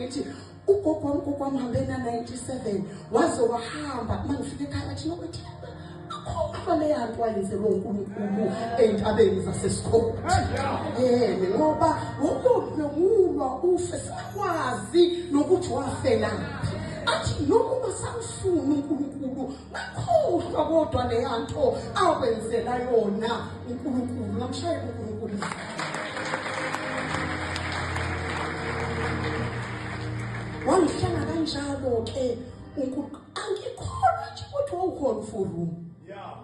ngithi ugogo wami hambe na 97 waze wahamba mangifike ekhaya athi nokuthi akho le yanto wayenzelwe uNkulunkulu entabeni zaseSikhozi. Ngoba ukudlulwa ufe sikwazi nokuthi wafela. Athi noma sawufuna uNkulunkulu ngakhohlwa kodwa le yanto awenzela yona uNkulunkulu. Ngamshayela uNkulunkulu. Wangihlanga kanjalo ke uNkulunkulu angikholwa nje ukuthi wawukhona forum.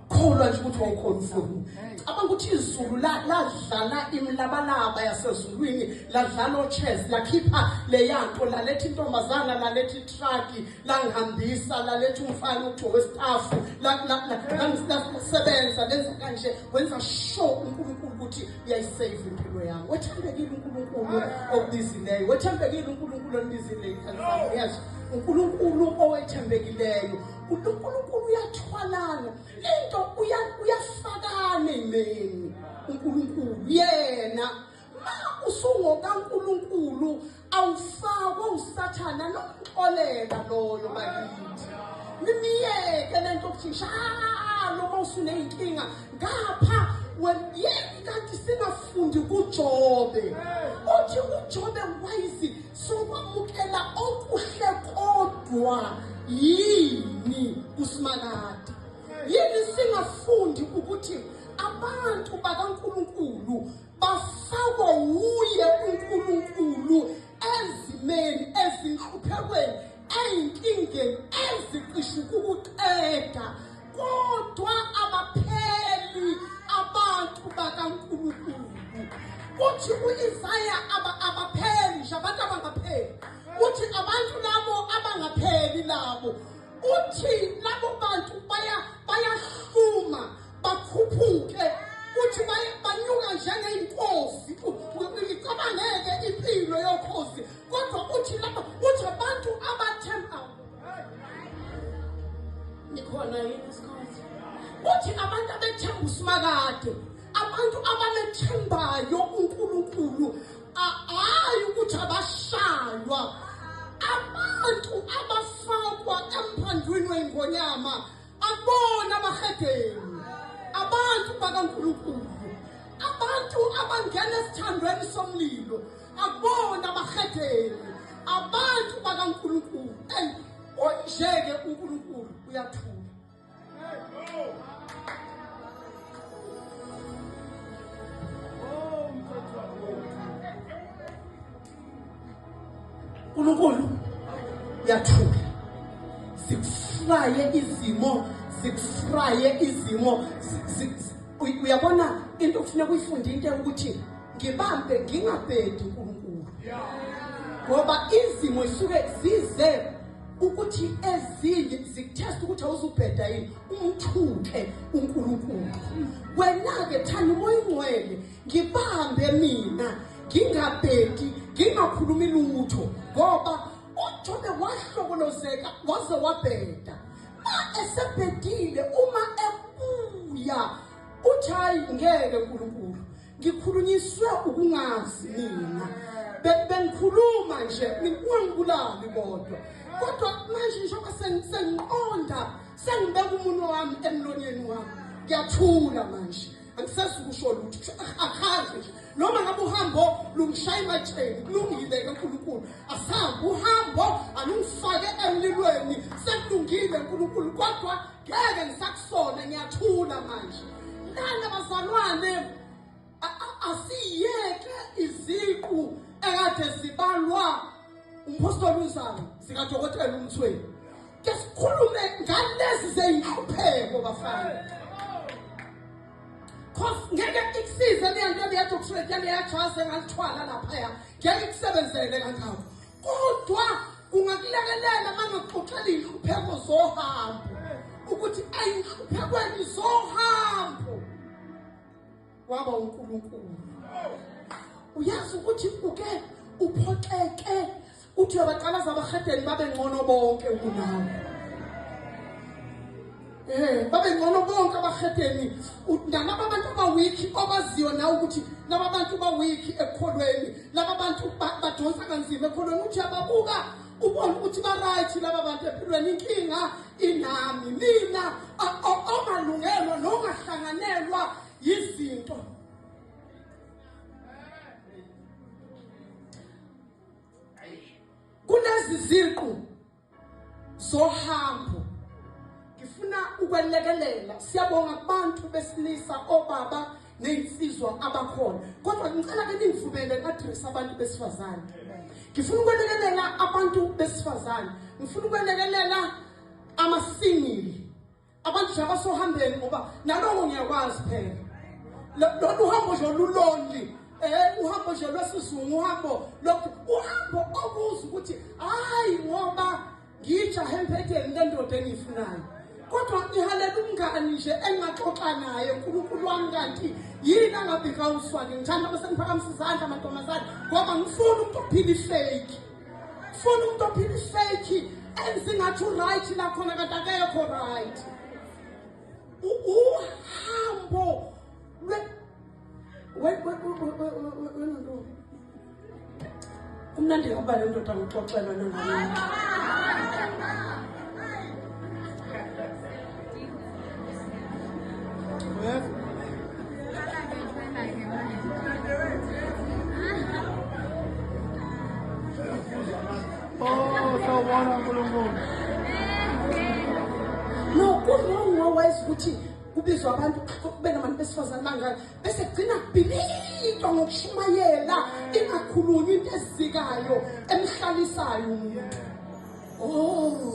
Kholwa nje ukuthi wawukhona forum. Cabanga ukuthi izulu ladlala imlabalaba yasezulwini, ladlala chess, lakhipha le yanto, laletha intombazana, laletha truck, langihambisa, laletha umfana uJoe staff, langisebenza lenza kanje, wenza sure uNkulunkulu ukuthi uyayisave impilo yami. Wethembekile uNkulunkulu obizileyo, wethembekile uNkulunkulu obizileyo. Yes, uNkulunkulu owethembekileyo. uNkulunkulu uyathwalana into uyafakana imeni. uNkulunkulu yena ma usungoka uNkulunkulu awufakwa usathana nomxolela loyo bakithi. Nimiyeke lento ukuthi njalo mawusuneyinkinga ngapha yeni kanti singafundi kuJobe. Uthi uJobe wayisi sokwamukela okuhle kodwa yini kusimakade. Yini singafundi ukuthi abantu bakaNkulunkulu bafakwa uye uNkulunkulu ezimeni ezinhluphekweni eyinkingeni ezicishe ukuqeda, kodwa abapheli abantu bakaNkulunkulu. Uthi uIsaya abapheli nje abantu abangapheli. Uthi abantu labo abangapheli labo, uthi labo bantu bayahluma bakhuphuke, uthi banyuka njengeyinkosi. Icabangeke impilo yokhozi, kodwa uthi laba uthi abantu abathemba nikhona yini isikhathi. Uthi abantu abethemba usimakade, abantu abamethembayo uNkulunkulu, hayi ukuthi abashaywa. Abantu abafakwa emphandweni weNgonyama abona abahedeni, abantu bakaNkulunkulu. Abantu abangena esithandweni somlilo abona abahedeni, abantu bakaNkulunkulu. Onjeke uNkulunkulu uyathula. uNkulunkulu uyathula. Zikufraye izimo. Uyabona into kufuneka uyifunde into ukuthi ngibambe ngingabhedi uNkulunkulu. Ngoba izimo isuke zize ukuthi ezinye zikutesta ukuthi awuzubheda yini, umthuke uNkulunkulu. Wena-ke thana umoya ongcwele ngibambe mina ngingabhedi ngingakhulumi lutho, ngoba uJobe wahlokolozeka waze wabheda. Ma esebhedile uma ebuya uthi hayi ngeke uNkulunkulu ngikhulunyiswe ukungazi mina, bengikhuluma nje ungangibulali kodwa manje njengoba sengiqonda sengibeka umunwe wami emlonyeni wami ngiyathula manje. Angisesukusho lutho akhazi nje noma ngabe uhambo lungishaya ematsheni kulungile kaNkulunkulu. Asahambe uhambo alungifake emlilweni sekulungile uNkulunkulu, kodwa ngeke ngisakusona. Ngiyathula manje. Lana bazalwane asiyeke iziqu ekade zibalwa umpostoli uZana zikaDokotela uMthweni. Ke sikhulume ngalezi zeyinhlupheko bafana. Ngeke ikusize lento leyadoktrine leyajazi engalithwala laphaya, ngeke ikusebenzele kanjalo. Kodwa ungakulekelela mangakuxoxela inhlupheko zohambo ukuthi ayinhluphekweni zohambo waba uNkulunkulu. Uyazi ukuthi uke uphoxeke uthi abaqalaza abahedeni babe ngcono bonke kunawe. babe ngcono bonke abahedeni nalaba abantu abawiki obaziyo na ukuthi laba abantu bawiki ekholweni laba bantu badonsa kanzima ekholweni uthi ababuka ubona ukuthi ba right laba bantu empilweni inkinga inami mina omalungelo nongahlanganelwa yizinto kulezi ziqu zohambo ngifuna ukwelekelela siyabonga kubantu besilisa obaba nezinsizwa abakhona kodwa ngicela ke ningivumele address abantu besifazane ngifuna ukwelekelela abantu besifazane ngifuna ukwelekelela ama-single abantu abasohambeni ngoba naloko ngiyakwazi phela lolu uhambo nje olulonli uhambo nje lwesizungu uhambo obuza ukuthi hayi ngoba ngijahe empetheni lendoda engiyifunayo kodwa ngihalela umngani nje engaxoxa naye uNkulunkulu wami kanti yini angabhika uswake ngithanda bese ngiphakamisa izandla amantombazane ngoba ngifuna umuntu ophila ifake ngifuna umuntu ophila ifake enze ngathi right la khona kanti akekho right uhambo umnandi ngoba le ndoda ngixoxelwa nangami no kulungu wazi ukuthi kubizwa abantu kube nabantu besifazane bangaka bese gcina kubhilitwa ngokushumayela ingakhulunyi into ezikayo emhlalisayo umuntu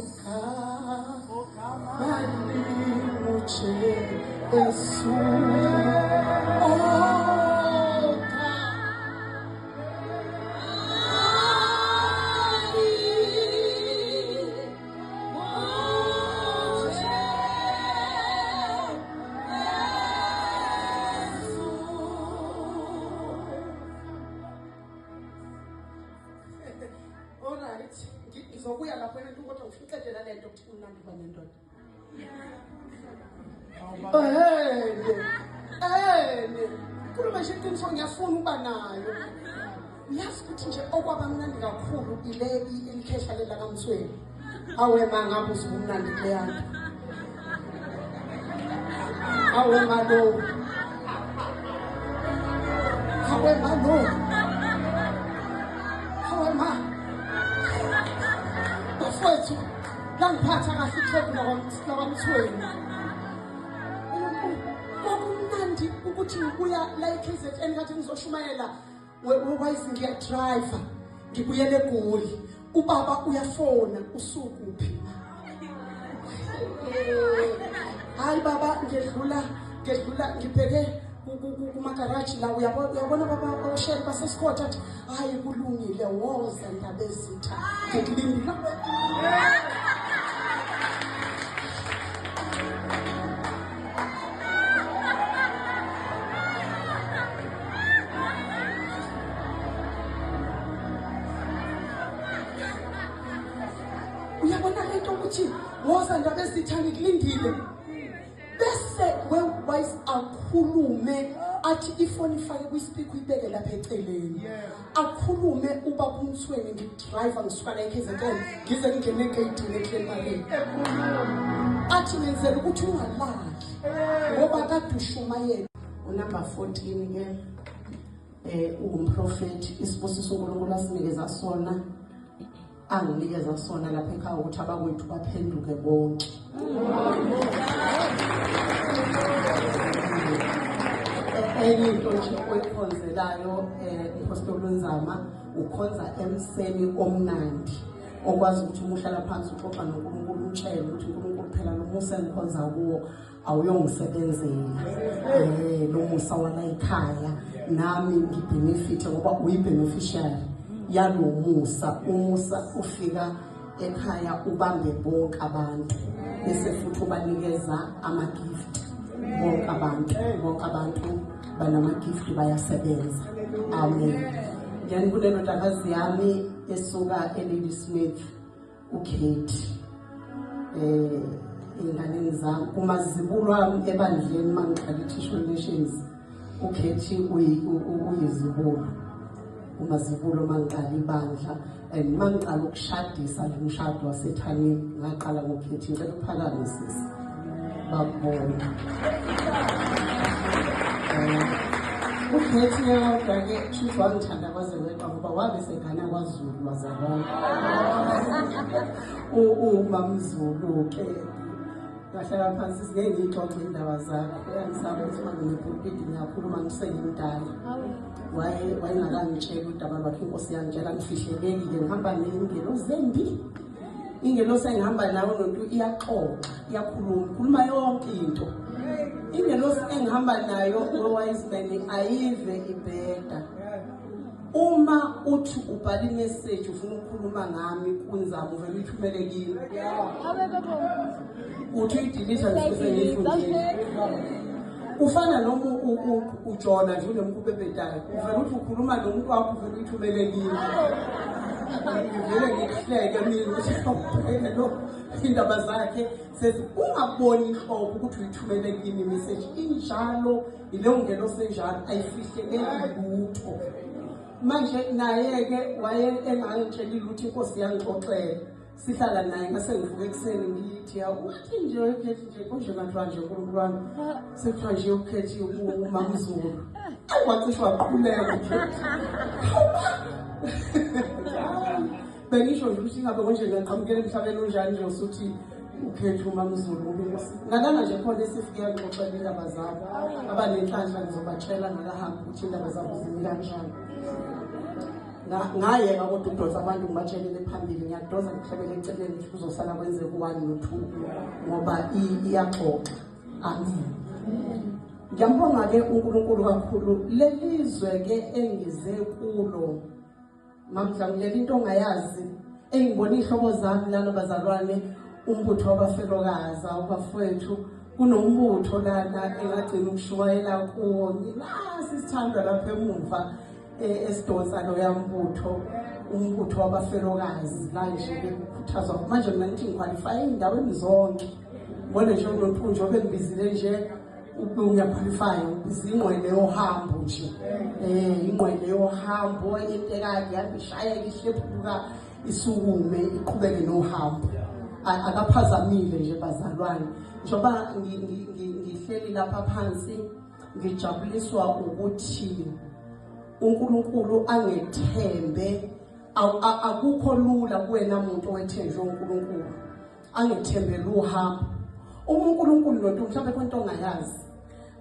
Malinguche Yesu ngizobuya lapho entu kodwa ngifikelela lento ukuthi unandi banendoda khuluma nje iqiniso ngiyafuna ukuba nayo yazi ukuthi nje okwaba mnandi kakhulu ile ilikhehla lela kaMthweni awe mangabe uzumnandi kuleyanto awe malo bafowethu langiphatha kahle iqembu lakwamthweni kwakumnandi ukuthi ngibuya la eKZN kathi ngizoshumayela wayizi ngiyadrive ngibuyele eGoli ubaba uyafona usukuphi hayi baba ngedlula ngibheke kumagaraji la uyabona baba osheri basesikhothi athi hayi kulungile woza ndaba ezitha ngikulindile uyabona lento ukuthi woza ndaba ezitha ngikulindile bese wewise akhulume athi ifoni ifake kwispeaker uyibeke lapha eceleni akhulume ubaba uMthweni ngidrive ngisuka la eKZN ngize ngingene egate eClearmarine athi ngenzela ukuthi ungalali ngoba kade ushumayela unumber 14 ke umprofeti isibusiso uNkulunkulu asinikeza sona anginikeza sona lapha ekhaya ukuthi abakwethu baphenduke bonke enye into nje oyikhonzelayo ihospital Nzama ukhonza emseni omnandi okwazi ukuthi uhlala phansi uxoxa noNkulunkulu umtshele ukuthi uNkulunkulu phela nomusa engikhonza kuwo awuyongisebenzela lo musa wala ekhaya nami ngibenefit ngoba uyibeneficiary yalo musa umusa ufika ekhaya ubambe bonke abantu bese futhi ubanikeza ama-gift bonke abantu banama-gift bayasebenza amen then kulelo ndakazi yami esuka eLady Smith uKate ey'nganeni zami. Kumazibulo wami ebandleni mangiqala i-Tissue Nations, ukhethi uyizibulo. Umazibulo mangiqala ibandla and mangiqala ukushadisa lo mshado waseThanyeni ngaqala ngokhethi. Ngicela ukuphakame sisi babona ukhethi yodwa-ke kusho wangithanda kwaze weqa ngoba wabe segana kwaZulu wazalwana umamZulu-ke ngahlala phansi singeke ngiyixoxe iy'ndaba zakho. Uyangisaba ukuthi uma nginepulpiti ngiyakhuluma ngisengimdala. Wayengakangitsheli udaba lwakhe, inkosi yangitshela ngifihlelekile ngihamba ney'ngelosi zembi. Ingelosi engihamba nayo nonto iyaxoxa, ikhuluma yonke into. Ingelosi engihamba nayo we-wise man ayive ibheda. Uma uthi ubhala imessage ufuna ukukhuluma ngami kunzama uvele uyithumele kimi. Uthi uyidelete ngikuze ngiyifundile. Ufana noma uJona nje unemkhulu ebhedayo. Uvele uthi ukhuluma nomuntu wakho uvele uyithumele kimi. Ngivele ngihleke mina ukuthi lo indaba zakhe sethi ungaboni inhlobo ukuthi uyithumele kimi imessage injalo. Ileyo ngelosi enjalo ayifihlekeli lutho. Manje naye-ke engangitshela ukuthi inkosi yangixoxela. Sihlala naye ngase ngivuka ekuseni ngithi uthi nje ukhethi nje konje ngathiwa nje uNkulunkulu wami sekuthiwa nje ukhethi uMamZulu. Wacishe waqhuleka nje. Bengisho nje ukuthi ingabe konje ngaqhamukela emhlabeni onjani nje usuthi ukhethi uMamZulu ngoba inkosi. Ngalana nje khona esifike ngixoxela indaba zabo. Abanenhlanhla ngizobatshela ngakahamba ukuthi indaba zabo zimi kanjani. Ngayeka kodwa ukudosa abantu ngibatshelele phambili ngiyadosa ngihlebele eceleni ukuthi kuzosala kwenzeka u1 no2 ngoba iyaxoxa. Amen. Ngiyambonga-ke uNkulunkulu kakhulu lelizwe-ke engize kulo. Mamdlanguleli into ongayazi engibona iy'hlobo zami lana bazalwane umbutho wabafelokazi abafowethu kunombutho lana engagcina ukushumayela kuwo. Sisithandwa lapha emuva esidonsa lo yambutho umbutho wabafelokazi la nje bekukhuthazwa manje mina ngithi ngiqualify endaweni zonke. Ngibone nje uNontunjo bengibizile nje uyaqualify izingqwele yohambo nje ingqwele yohambo intekazi yabishayeka ihlephuka isukume iqhubeke nohambo akaphazamile nje bazalwane. Njoba ngihleli lapha phansi ngijabuliswa ukuthi uNkulunkulu angethembe. Akukho lula kuwena umuntu owethenjwe uNkulunkulu angethembele uhambo. uNkulunkulu lonto mhlawumbe kwento ongayazi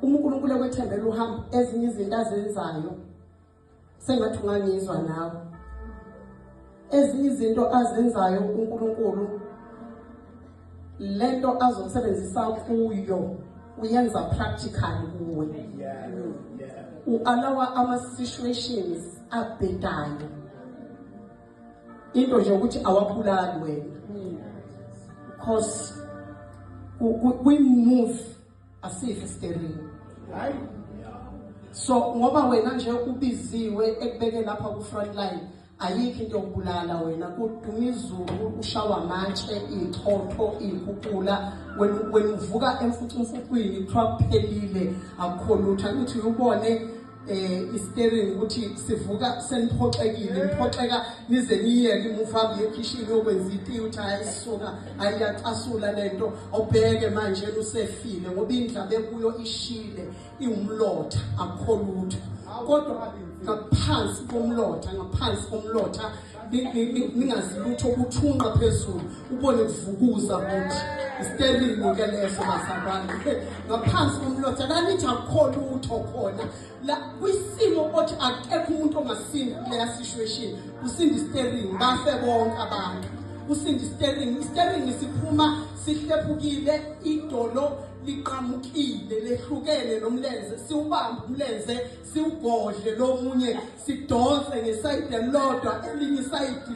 uNkulunkulu ekwethembele uhambo ezinye izinto azenzayo sengathi ungangizwa nawe. Ezinye izinto azenzayo uNkulunkulu lento azosebenzisa kuyo uyenza practical kuwe. Ualawa ama-situations abhedayo into nje ukuthi awabulali wena because we move asife steering. So ngoba wena nje ubiziwe ekubeke lapha ku front line ayikho into yokubulala wena kuduma izulu ushawa amatshe ichotho ikhuphula wena uvuka emfuthumfuthwini kuthiwa kuphelile akukho lutho. Ukuthi ubone i-steering ukuthi sivuka seniphoxekile niphoxeka nize niyeke imuva yekhishini yokwenza itiye ukuthi ayisuka ayiyacasula lento obheke manje usefile ngoba indaba ekuyo ishile iwumlotha akukho lutho. Kodwa ngaphansi komlotha ningazi lutho ukuthunqa phezulu ubone kuvukuza ukuthi i-steering ke leso basabani ngaphansi komlotha la nithi akukho lutho khona la kwisimo othi akekho umuntu ongasindi kuleya situation usindi steering bafe bonke abantu usindi steering isiphuma sihlephukile idolo liqhamukile lehlukene nomlenze siubambe umlenze siugodle lomunye sidonse ngesayidi elilodwa elinye isayidi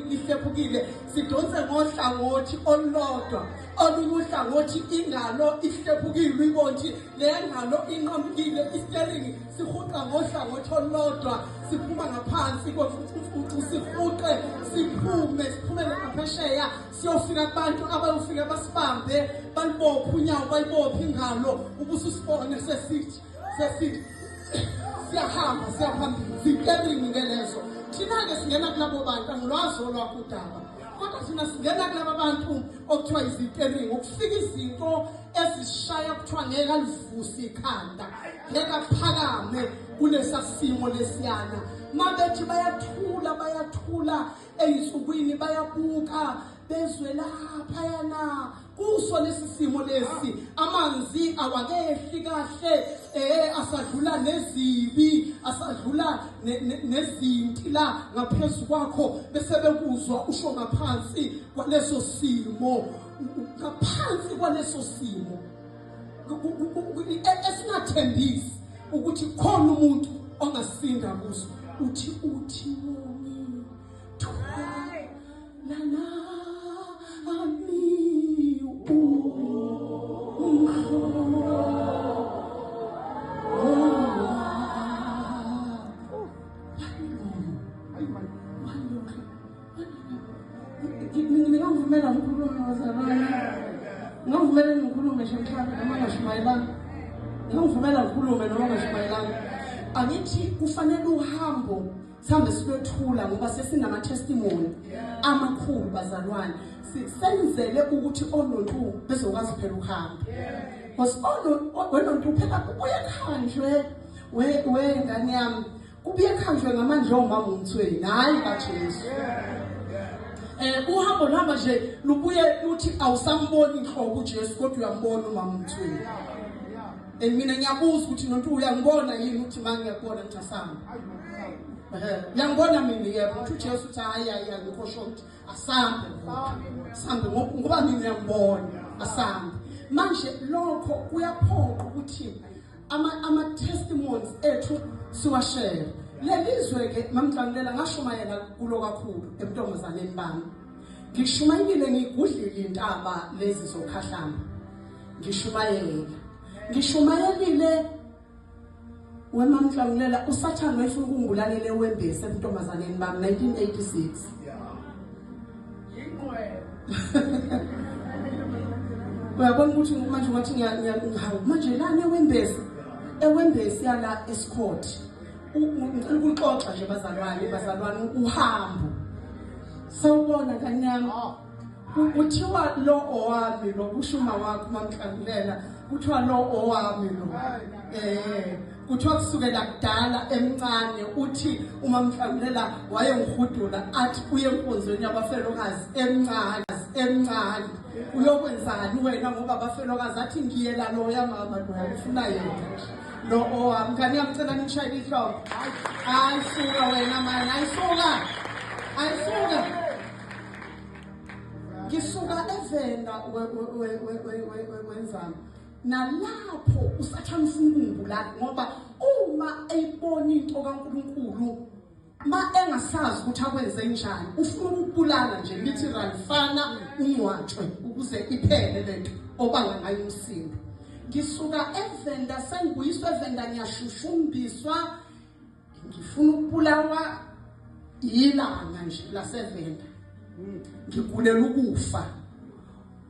lihlephukile sidonse ngohlangothi olulodwa olunye uhlangothi ingalo ihlephukile ibonthi lengalo inqamukile isteringi sihuqa ngohlangothi olulodwa siphuma ngaphansi kofuthi sihuqe siphumele ngaphesheya siyofika kubantu abayofika basibambe balibophe unyawo balibophe ingalo ubususibone sesithi siyahamba siyaphambili zinteringi ngelezo thina-ke singena kulabo bantu angilwazi olwakho udaba kodwa thina singena kulaba bantu okuthiwa izinteringi ukufika izinto ezishaya kuthiwa ngeke alivusi ikhanda ngeke aphakame kulesa simo lesiyana mabethi bayathula eyinsukwini bayabuka bezwe lapha yana kuso lesi simo lesi amanzi awakehli kahle asadlula nezibi asadlula nezinti la ngaphezulu kwakho bese bekuzwa usho ngaphansi kwaleso simo ngaphansi kwaleso simo esingathembisi ukuthi khona umuntu ongasinda kuzo uthi woni thulana ami ngingavumela ngikhulume wazalwane ngingavumela ngikhulume shemhlaba noma ngashumayelanga ngingavumela ngikhulume noma ngashumayelanga angithi kufanele uhambo sihambe siyothula ngoba sesinama testimony amakhulu bazalwane senzele ukuthi onontu bezokwazi phela ukuhamba onontu phela kubuye khanjwe ngane yami kubuye khanjwe ngamandla omama umthweni hayi kaJesu uhambo lwamba nje lubuye luthi awusamboni inhloko uJesu kodwa uyambona umama umthweni mina ngiyabuza ukuthi nontu uyangibona yini ukuthi manje ngiyabona ngithi asamba yangibona mina yebo uthi uJesu uthi hayi ngikho ukuthi asambe ngoba mina ngiyambona asambe manje lokho kuyaphoqa ukuthi ama testimonies ethu siwashare lelizwe ke mamhlangulela ngashumayela kulo kakhulu ebuntombazaneni bami ngishumayile ngigudlile intaba lezi zokhahlamba ngishumayelile wemamhlangulela usathane wayefuna ukungibulalele wembese ebuntombazaneni bami 1986 uyabona ukuthi manje ngathi ngiyahawu manje lana ewembese yala escort ngicela ukuxoxa nje bazalwane uhambo sawubona kanyama uthiwa lo owami lo kushuma wakho mamhlangulela kuthiwa lo owami lo kuthiwa kusukela kudala emncane uthi uma mhlangulela wayengihudula athi uye enkonzweni yabafelokazi emncane uyokwenzani wena ngoba abafelokazi athi ngiyela lo yamama lo ufuna yena lo owami ngani yamcela nishayile ihlombe ayisuka wena manje ayisuka ngisuka evenda wenzani nalapho usathana ufungula ngoba uma eyibona into kaNkuluNkulu ma engasazi ukuthi akwenze njani ufuna ukubulala nje literal fana ungcwatshwe ukuze iphele lento obanga ngayo umsindo ngisuka evenda sengiyiswe evenda ngiyashushumbiswa ngifuna ukubulawa yilanga nje lasevenda ngigulela ukufa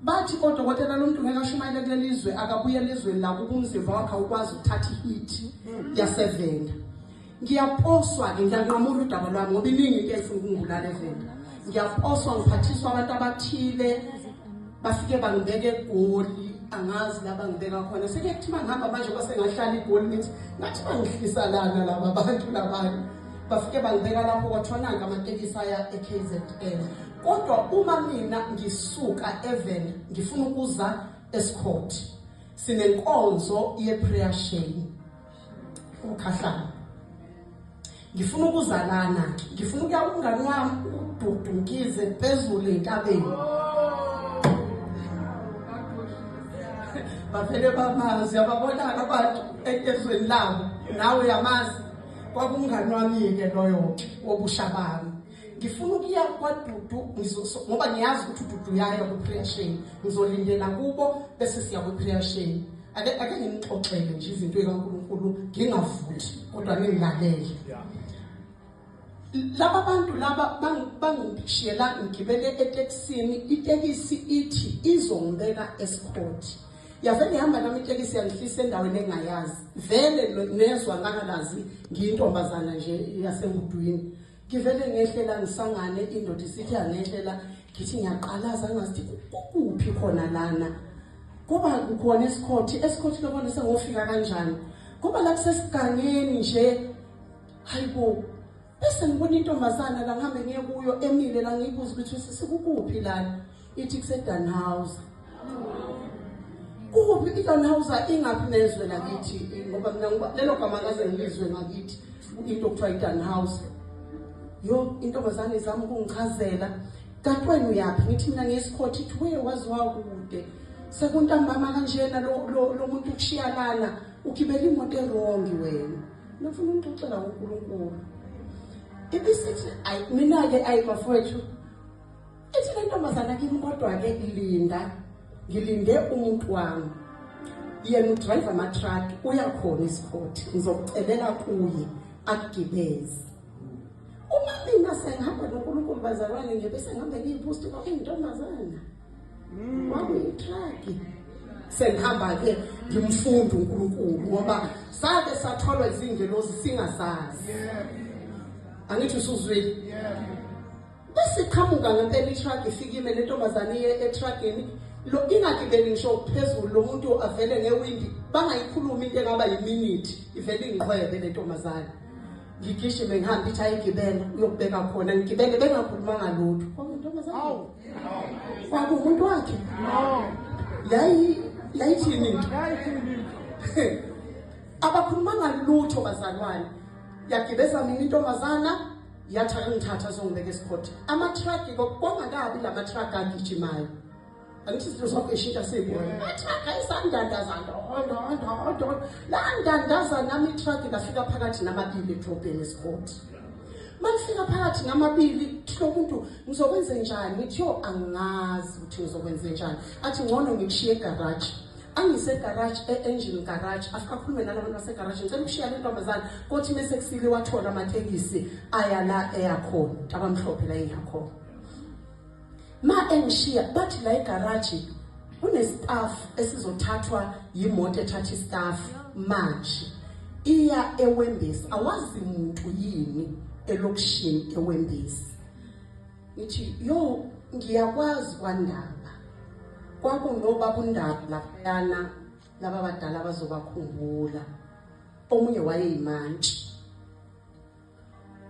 bathi odokotela lo muntu ngeke ashumayele kulelizwe akabuye elizweni la kubumzimba wakhe ukwazi ukuthatha ihit yasevenda ngiyaposwa ke ngiyanqamula udaba lwami ngoba iningi ke ifuna ukungibulala evenda ngiyaposwa ngiphathiswa abantu abathile bafike bangibeke egoli angazi la bangibeka khona sekuthi mangihamba manje kwase ngahlala igoli ngithi ngathi bangihlisa lana laba bantu labanye bafike bangibeka lapho kwathonanga amatekisi aya eKZN kodwa uma mina ngisuka evela ngifuna ukuza escort sinenkonzo yeprayer chain ukhahlana ngifuna ukuzalana ngifuna ukuya umngani wami ududunkize phezulu entabeni bavele bamazi ababonana abantu ezweni labo nawe uyamazi kwakungani wami-ke loyo-ke wobusha bami. Ngifuna ukuya kwaDudu ngoba ngiyazi ukuthi uDudu uyaya ku-creation, ngizolindela kubo bese siya ku-creation. Ake ngimxoxele nje izinto ekaNkulunkulu ngingavuthi kodwa ngingilalele. Laba bantu laba bangishiyela ngigibele etekisini, itekisi ithi izongibeka eSport. Yavele ihamba nami itekisi yangihlisa endaweni engayazi. Vele nezwa ngakalazi ngiyintombazana nje yasengudwini. Ngivele ngehlela ngisangane indoda isithi angehlela ngithi ngiyaqalaza ngazithi kuphi khona lana. Kuba kukhona eSport lokho sengofika kanjani. Kuba la kusesigangeni nje hayibo. Bese ngibona intombazana la ngihambe ngiye kuyo emile la ngiyibuza ukuthi sikuphi lana. Ithi kuseDanhauser. Kuphi iDanhauser ingaphi nezwe lakithi ngoba mina lelo gama ngaze ngilizwe ngakithi into okuthiwa iDanhauser. Yo intombazana izami ukungichazela kanti wena uyaphi ngithi mina ngeSport ithi we waziwa kude sekuntambama kanjena lo muntu ukushiya lana ukibela imoto erongi wena nofuna ukuxoxela uNkulunkulu. Ibisithi mina-ke ayibafowethu ithi le ntombazana kimi kodwa-ke ngilinde umuntu wami yena udrive ama-truck uyakhona eSport ngizokucelela kuye akugibeze. Uma mina sengihamba noNkulunkulu bazalwane nje bese ngihambe ngiyiphusti kwakuyintombazana wakuyitruck. Sengihamba-ke ngimfunda uNkulunkulu ngoba sake satholwa izingelosi singazazi. Angithi usuzwile? Bese qhamuka ngempela itruck ifikile le ntombazana etruckini lo ingagibeli ngisho phezulu lo muntu avele ngewindi bangayikhuluma into engaba yiminute ivele ingiqhwebe le ntombazana. Ngigishime ngihamba ithi ayigibela uyokubeka khona ngigibele bengakhulumanga lutho. Ntombazana kwakumuntu wakhe yayithini abakhulumanga lutho bazalwane. Yagibeza mina intombazana ngithatha zongibeka eSport. Ama-truck kwangakabi lama-truck agijimayo. Angithi izinto zakho eshintsha sibona. Ama-truck ayisandandaza la ndandaza nami i-truck lafika phakathi namabili edrobheni eSport. Malifika phakathi namabili thilo umuntu ngizokwenza njani? Ngithi yo angazi ukuthi ngizokwenza njani. Athi ngcono ngikushiye egarage. Angisegarage engine garage afika khulume nalabantu basegarage ngicela ukushiya le ntombazana kothi mase kusile wathola amatekisi aya la eyakhona abamhlophe la engakhona. Ma engishiya bathi la egarage kunestaff esizothathwa yimoto ethatha istaff manje iya eWembesi. Awazi umuntu yini elokishini eWembesi. Ngithi yo ngiyakwazi kwaNdaba kwakunobaba uNdaba laphayana laba badala bazobakhumbula. Omunye wayeyimantshi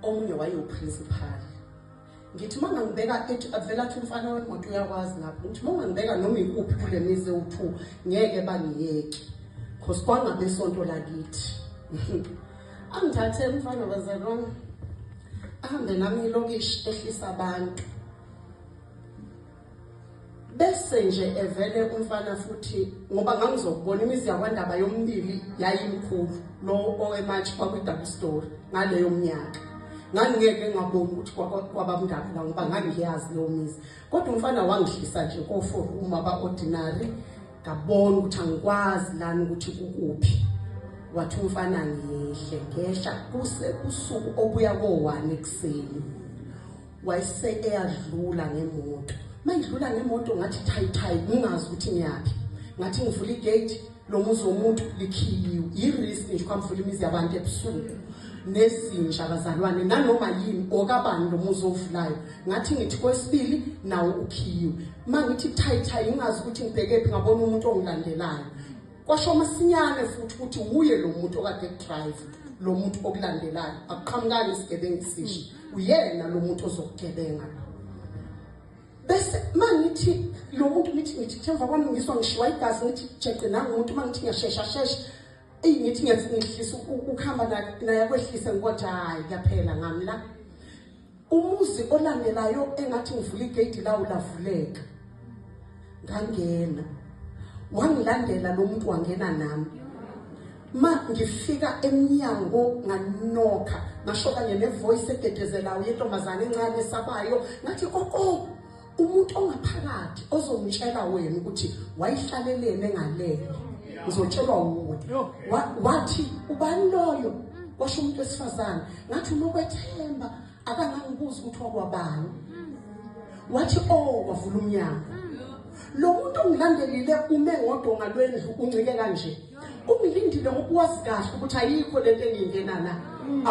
omunye wayeyiprincipal. Ngithi manga ngibeka ethi avela athi umfana wemoto uyakwazi lapho. Ngithi manga ngibeka noma ikuphi kule mize u2 ngeke bangiyeke because kwangabe sonto lakithi. Angithathe umfana bazalwane ahambe nami ilokishi ehlisa abantu. Bese nje evele umfana futhi ngoba ngangizokubona imizi yakwaNdaba yombili yayimkhulu lo owematch kwakuyi-double story ngaleyo mnyaka. Ngangeke ngaboni ukuthi kwabaMndaba la ngoba ngangiyazi leyo mizi. Kodwa umfana wangihlisa nje ko-forum aba-ordinary ngabona ukuthi angikwazi lana ukuthi kukuphi. Wathi umfana ngihle ngehla usuku obuya ko-1 ekuseni. Wayese eyadlula ngemoto. Mayidlula ngemoto ngathi thayi ngingazi ukuthi ngiyaphi. Ngathi ngivula igate lo muzi womuntu likhiyiwe. Irisk nje kwamvula imizi yabantu ebusuku. Nezinja abazalwane nanoma yini okabani lo muzi ovulayo. Ngathi ngithi kwesibili nawo ukhiyiwe. Mangithi thayi ngingazi ukuthi ngibheke ngabona umuntu ongilandelayo. Kwasho masinyane futhi ukuthi uye lo muntu okade drive lo muntu okulandelayo. Akuqhamukani isigebengu sishi. Uyena lo muntu ozokugebenga. Bese mangithi lo muntu ngithi emva kwami ngiswa ngishiwa igazi ngithi jeqe nangu umuntu mangithi ngiyashesha ngithi ngihlisa ukuhamba naye kwehlise ngithi hayi kuyaphela ngami la. Umuzi olandelayo engathi ngivula igate lawo lavuleka. Ngangena. wangilandela lo muntu wangena nami. Ma ngifika emnyango nganokha ngasho kanye nevoice egedezelayo yentombazane encane esabayo ngathi koko umuntu ongaphakathi ozongitshela wena ukuthi wayihlalelene ngalele ngizotshelwa wuwe. Wathi ubani loyo? Washo umuntu wesifazane. Ngathi unokwethemba akangangibuza ukuthi wakwabani. Wathi wavula umnyango. Lo muntu ongilandelile ume ngodonga lwendlu uncike kanje. Ungilindile ngokuwazi kahle ukuthi ayikho lento engingena la.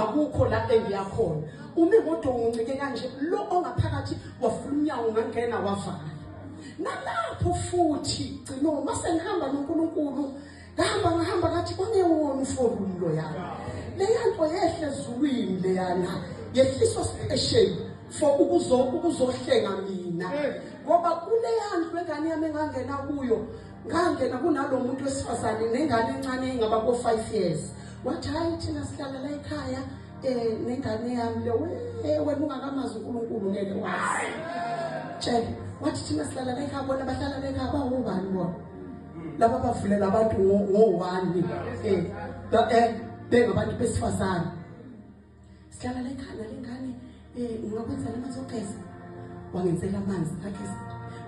Akukho la engiyakhona. Ume ngodonga uncike kanje. Lo ongaphakathi wavula umnyango ngangena wavala. Nalapho futhi gcino mase ngihamba noNkulunkulu ngahamba ngathi kwangewona uforum lo yana. Leyanto yehle ezulwini leyana yehliswa special for ukuzohlenga mina. Ngoba kuleyanto engane yami engangena kuyo ngangena kunalo muntu wesifazane nengane encane engaba ko 5 years. Wathi hayi thina sihlala la ekhaya nengane yami le wena ungakamazi uNkulunkulu ngeke wazi. Tshela wathi thina sihlala la ekhaya bona bahlala la ekhaya bawubani bona. Laba bavulela abantu ngo1 bengabantu besifazane. Sihlala la ekhaya lengane ungakwenza amanzi ogeza. Wangenzela amanzi ageza.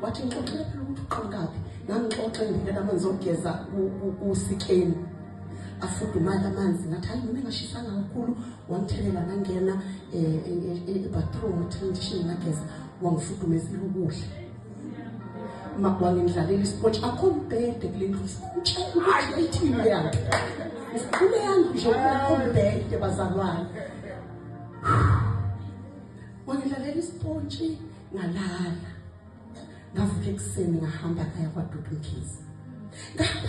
Wathi ngixoxele phela ukuthi uqhankaphi. Ngangixoxe ngikela amanzi ogeza kusikeni. Afudumala amanzi ngathi hayi mina ngashisanga kakhulu wangithelela ngangena ebathroom uthindishini ngageza wangifudumezile ukudla. Wangindlalela ispotch akho umbhede kule ndlu utshela ukuthi ayithini yanto. Kule yandlu nje akho umbhede bazalwane. Wangidlalela ispontshi ngalala. Ngavuka ekuseni ngahamba kaya kwaDudu Mkhize. Ngahamba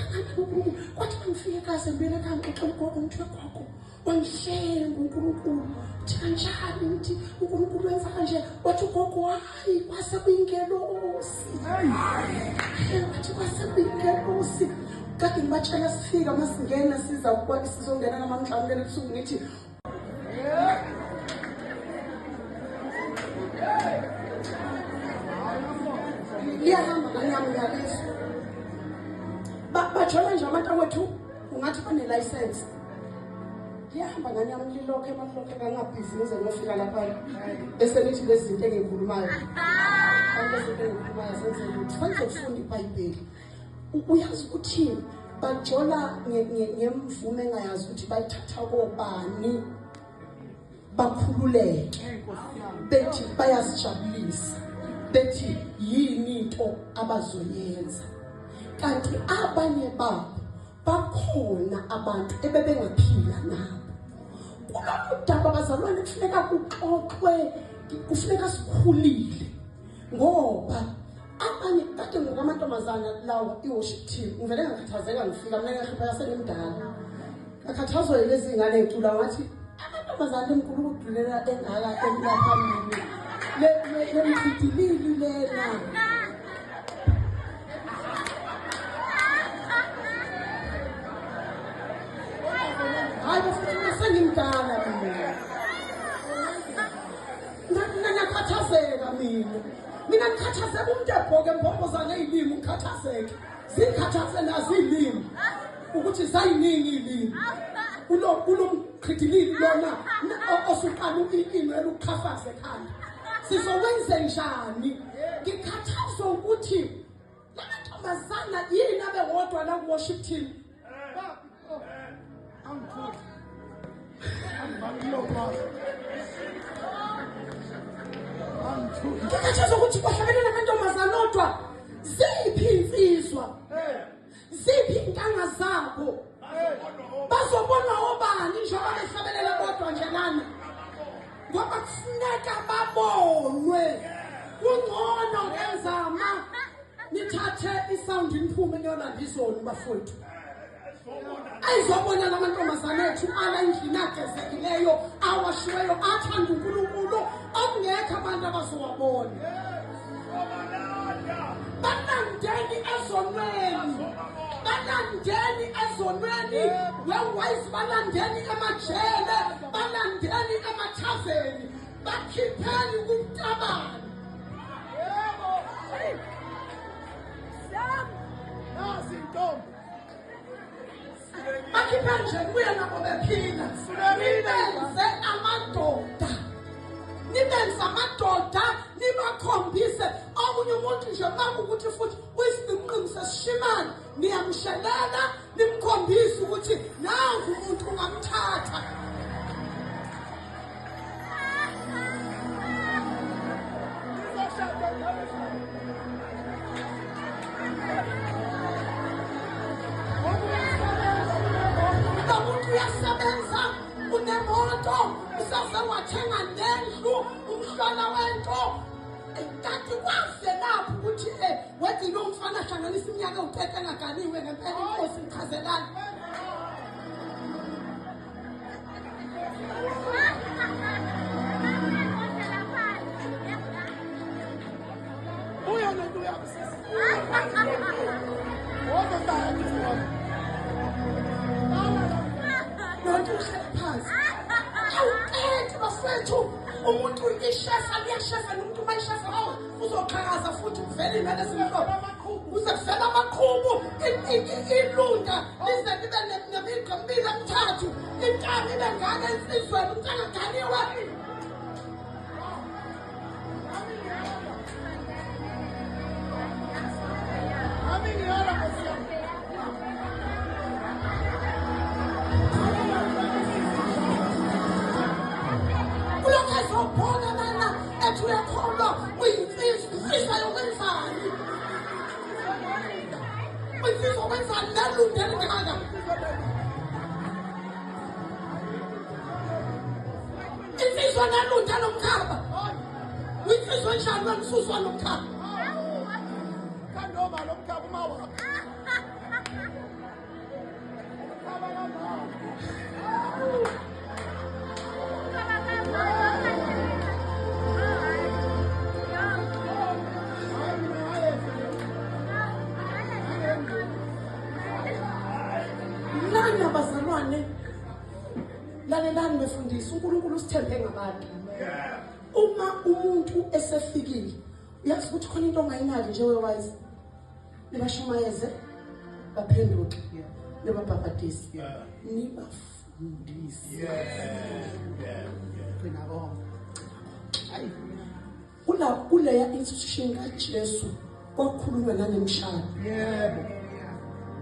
kwathi ngifike ekhaya sembele ekhaya ngixoxa ugogo ngithi gogo wangihlela ngoNkulunkulu. Uthi kanjani ngithi uNkulunkulu wenza kanje? Wathi ugogo hayi kwase kuyingelosi. Wathi kwase kuyingelosi. Kade ngibatshela sifika masingena siza ukubona sizongena namamhlanje ebusuku ngithi iyahamba nganyama ngaleso. Bajola nje abantu awethu ungathi bane license. Iyahamba nganyama ngilokho emalokho ngangabhizinisi ngofika lapha. Bese nithi lezinto engikhulumayo. Angezinto engikhulumayo senze ukuthi fanele ufunda iBhayibheli. Uyazi ukuthi bajola ngemvume engayazi ukuthi bayithatha kobani. Bakhululeke. Bethi bayasijabulisa. Bethi yini into abazoyenza. Kanti abanye babo bakhona abantu ebebengaphila nabo. Kulolu daba bazalwane kufuneka kuxoxwe, kufuneka sikhulile. Ngoba abanye kade ngokamantombazana lawa iworship team ngivele ngakhathazeka ngifika mina ngihlupha yaselimdala. Ngakhathazwa yilezi ngane ecula ngathi amantombazane enkulu ukudulela engaka emlaphambili. Le mfidilili lena. Hayi bafuna sengimdala mina. Nakhathazeka mina. Mina ngikhathazeka umuntu ebhoke embongozana ezilimi ngikhathazeka. Zikhathaze nazo izilimi. Ukuthi zayiningi izilimi. Kulomkhidilili lona osuqala uqinqela ukukhafaza ekhaya. Sizowenze njani? Ngikhathazwa ukuthi lamantombazana yini abewodwa la worship team. Ngikhathazwa ukuthi bahlangene namantombazana odwa. Ziphi insizwa? Ziphi inkanga zabo? Bazobona obani njengoba behlabelela kodwa nje lana? Ngoba kufuneka babonwe. Kungcono ngenzama nithathe isound iniphume niyolanda izoni bafowethu. Ayizobona lamantombazana ethu ala endlini agezekileyo awashiweyo athanda uNkulunkulu okungekho abantu abazowabona. Balandeni ezonweni. Balandeni ezonweni. Wewise balandeni emajele. Balandeni emathaveni. Bakhipheni kumtabani. Nazi into nibe nje kuye nabo bephila nibenze amadoda nibenze amadoda nibakhombise omunye umuntu nje makukuthi futhi uyisimqini sesishimane niyamshelela nimkhombise ukuthi nangu umuntu ungamthatha. Umuntu uyasebenza unemoto usaze wathenga nendlu umhlala wento kanti kwaze lapho ukuthi wenze lo mfana hlanganisa iminyaka uthethe engaganiwe ngempela inkosi ichazelana. Uya nento uyabusisa Nonto uhleli phansi awuqedi bafethu umuntu uyishefa liyashefa nomuntu mayishefa hawo uzoqhakaza futhi kuvela imali esimhlophe uze kuvela amaqhubu ilunda lize libe nemigqa emibili emithathu intanga ibe ngane ensizweni umntana ganiwe. Ukubona lana ethi uyakholwa uyimfihlo yokwenzani uyimfihlo yokwenzani nalundele ngaka imfihlo nalundele umkhaba uyimfihlo njani wemsuswa nomkhaba kandoba lo mkhaba umawa Bazalwane lalelani befundisa uNkulunkulu usithembe ngabantu. Uma umuntu esefikile uyazi ukuthi khona into ongayinali nje wewise nibashumayeze baphenduke nibabhabhadise nibafundise kuleya institution kaJesu kwakhulunywa nanemshado.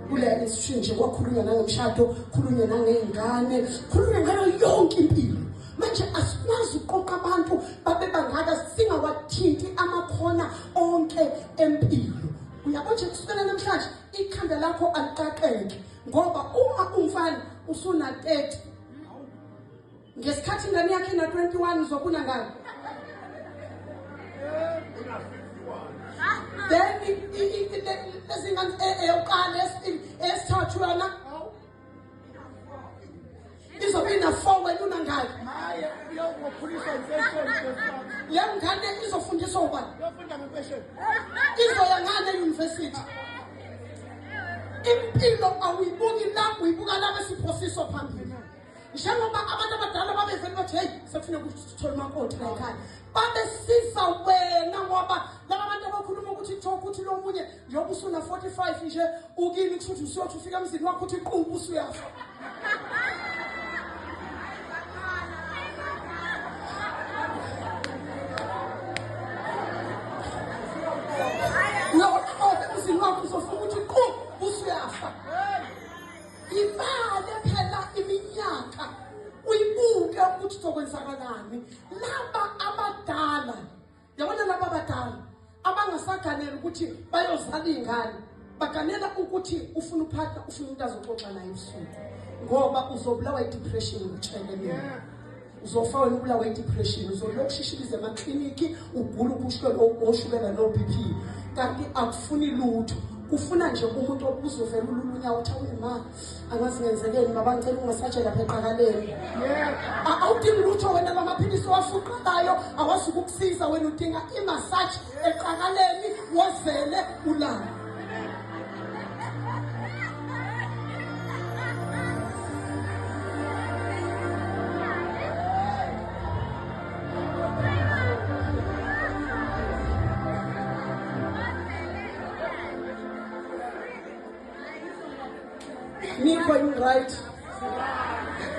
Kule institution nje kwakhulunywa nangemshado khulunywa nangezingane khulunywa ngayo yonke impilo. Manje asikwazi uqoqa abantu babe bangaka singawathinti amakhona onke empilo. Uyabona nje kusukela namhlanje ikhanda lakho aliqaqeke ngoba uma umfana usuna 30 ngesikhathi ingane yakhe na 21 uzobuna ngani then lezingane eyoqala esithathu yona izobe ina 4 wena unangaki hayi uyokhulisa imfesheni le ngane izofundiswa ubani uyofunda ngempesheni izoya ngane euniversity impilo awuyibuki la uyibuka la besiphosiso phambili njengoba abantu abadala babevele bathi hey sekufuneka ukuthola imakoti la ekhaya babesiza wena ngoba laba bantu abakhuluma ukuthi talk ukuthi lo munye njengoba usuna 45 nje ukini kuthi usiyothi ufika emzini wakho uthi qhubu usuyafa emzini wakho uzofuna ukuthi qhubu usuyafa imali phela iminyaka uyibuke ukuthi zokwenzakalani laba abadala yabona laba abadala abangasaganela ukuthi bayozala ingane baganela ukuthi ufuna uphatha ufuna umuntu azoxoxa naye usuku ngoba uzobulawa depression ngitshelele uzofa wena ubulawa depression uzolokushishiliza emakliniki ugula ukushukela oshukela no BP kanti akufuni lutho kufuna nje umuntu obuzovela ululunya uthi awema angazi ngenzekeni mabangicela ungasatshe lapha eqakaleni awudingi lutho wena lamaphilisi wafuqayo awasuka ukusiza wena udinga imassage eqakaleni wozele ulala Nikho right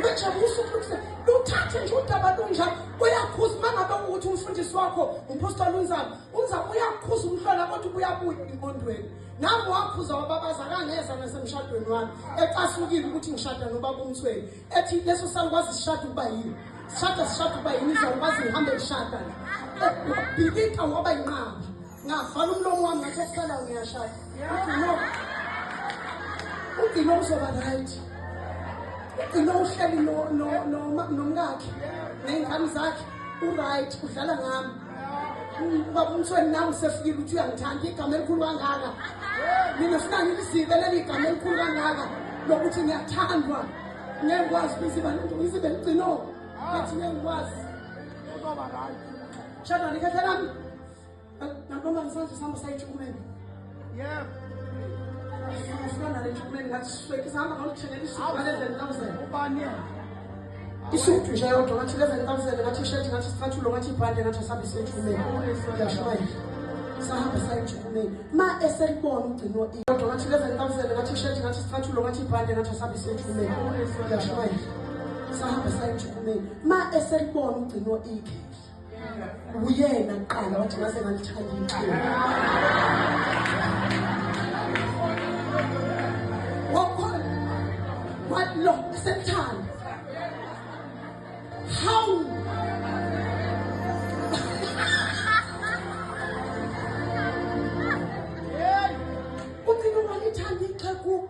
manje usukuthi luthathe nje udaba lunjalo uyakhuza mangabe ukuthi umfundisi wakho umpostoli unzama uyakhuza umhlola kodwa uyabuya enkondweni nami wakhuza wababaza akangeza nasemshadweni wami ecasukile ukuthi ngishada nobaba uMthweni ethi leso salikwazi sishada ukuba yini sishada ukuba yini izakwazi ngihambe ngishada bikika waba inqaba ngavala umlomo wami ngathi esala ngiyashada ugcino uzoba right ugcino uhleli nomkakhe nengane zakhe uright udlala ngami ubaba uMthweni nawe sefikile ukuthi uyangithanda igama elikhulu kangaka mina funa ngilizibe leli igama elikhulu kangaka lokuthi ngiyathandwa ngekwazi izibe ligcino ngathi ngekwazi uzoba right shada nikhethe lami noma ngisanje sihamba sayijukumeni yebo ufuna le jukumeni ngathi sweke sihamba ngolithengela isuku le-11,000 ubani yena isuku nje yodwa ngathi 11,000 ngathi ishethi ngathi isicathulo ngathi ibhande ngathi asabe sejukumeni yashwaya sahamba sayijukumeni ma eselibona ugcino yodwa ngathi 11,000 ngathi ishethi ngathi isicathulo ngathi ibhande ngathi asabe sejukumeni yashwaya sahamba sayijukumeni ma eselibona ugcino ikhe uyena kuqala wathi ngase ngalithanda impilo what lo sethanda how uthini walithanda ixhegu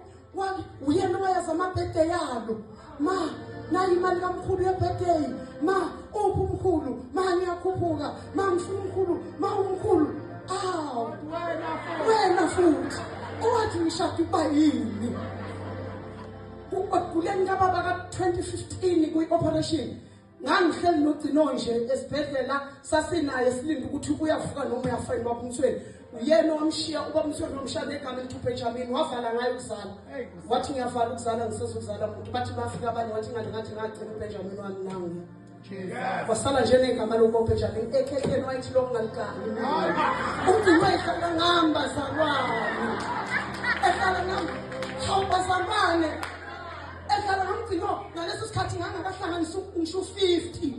uyena wayaza amabhede yalo ma nayi imali kamkhulu yebhedey ma uphi umkhulu ma ngiyakhuphuka ma ngifuna umkhulu ma umkhulu wena futhi owathi ngishada ukuba yini ukubuleni kababa ka-2015 kwi-operation ngangihleli nogcino nje esibhedlela sasinaye silinde ukuthi uyavuka noma uyafayini ubaba uMthweni uyena wamshiya ubaba uMthweni nomshiya negama elithi uBenjamin wavala ngayo ukuzala wathi ngiyavala ukuzala ngisezokuzala muntu bathi bafika abanye wathi ngathi ngagcina uBenjamin wami nangu wasala nje negama lokho uBenjamin ekhekheni wayithi lo ngalikani ugcino ehlala ngihamba zalwane ehlala ngihamba hawubazalwane ehlala ngigcino ngaleso sikhathi ngangakahlanganisa ngisho 50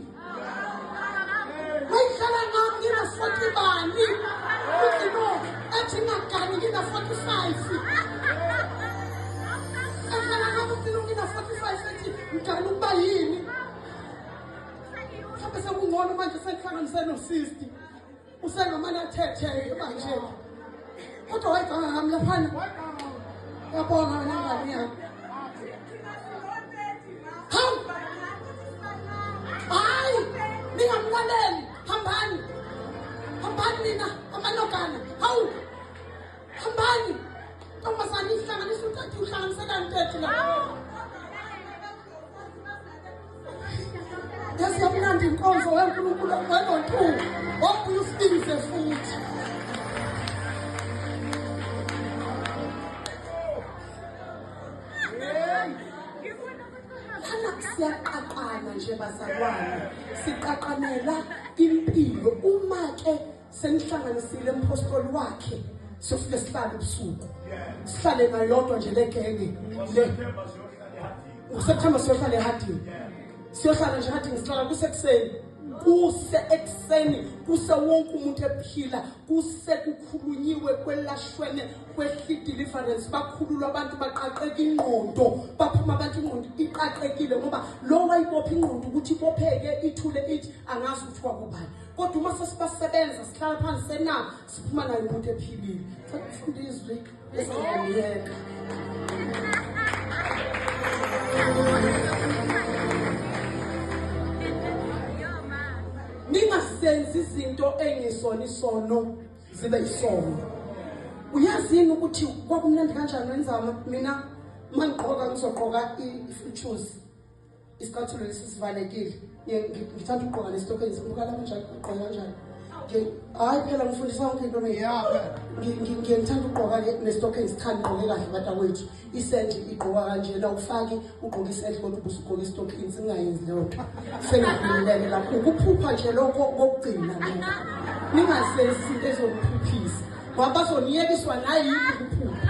wayihlala ngami ngina-40 bani ugcino ethi ngagani ngina-45 ehlala ngami ugcino ngina-45 ethi ngigani ukuba yini mhlawumbe sekungcono manje sekuhlanganise no-60 usengamane athetheke manje kodwa wayiganga ngami laphana yabona wena ngani yami hayi ningamlaleli hambani nina amanogana hawu hambani ntombazane ihlanganisa uthathe uhlanganisela ntethe la yasiyamnandi inkonzo wenkulunkulu wenothu wabuye usibize futhi siyaqaqana nje bazalwane siqaqanela impilo uma ke senihlanganisile umpostoli wakhe sofike sihlale ubusuku sihlale nayodwa nje legenge le uSeptember siyohlala eHardini siyohlala nje eHardini sihlala kuse-ekseni kuse wonke umuntu ephila kuse kukhulunyiwe kwelashwene kwehli deliverance bakhululwa abantu baqaqeka ingqondo baphuma abantu ingqondo iqaqekile ngoba lo wayibopha ingqondo ukuthi ibopheke ithule ithi angazi ukuthi kwakubani kodwa uma sesibasebenza sihlala phansi senabo siphuma nayo umuntu ephilile sakufunda izwi ezingiyeka ningasenzi izinto engisona isono zibe isono uyazini ukuthi kwakumnandi kanjani wenzama mina mangigqoka ngizogqoka i-shoes isicathulo lesisivalekile ngithanda ukugqoka nesitokeni sibuka la kanjani ugqoka kanjani hayi phela ngifundisa wonke into ngithanda ukugqoka nesitokeni sikhani gqoke kahle badawethu isendle igqoka kanjena ufaki ugqoka isendle kodwa ubusugqoka isitokeni singayenzi leyo nto sengakhululeke lapho ukuphupha nje lokho kokugcina lokho ningasenzi izinto ezokuphuphisa ngoba bazoniyekiswa nayiphi ukuphupha.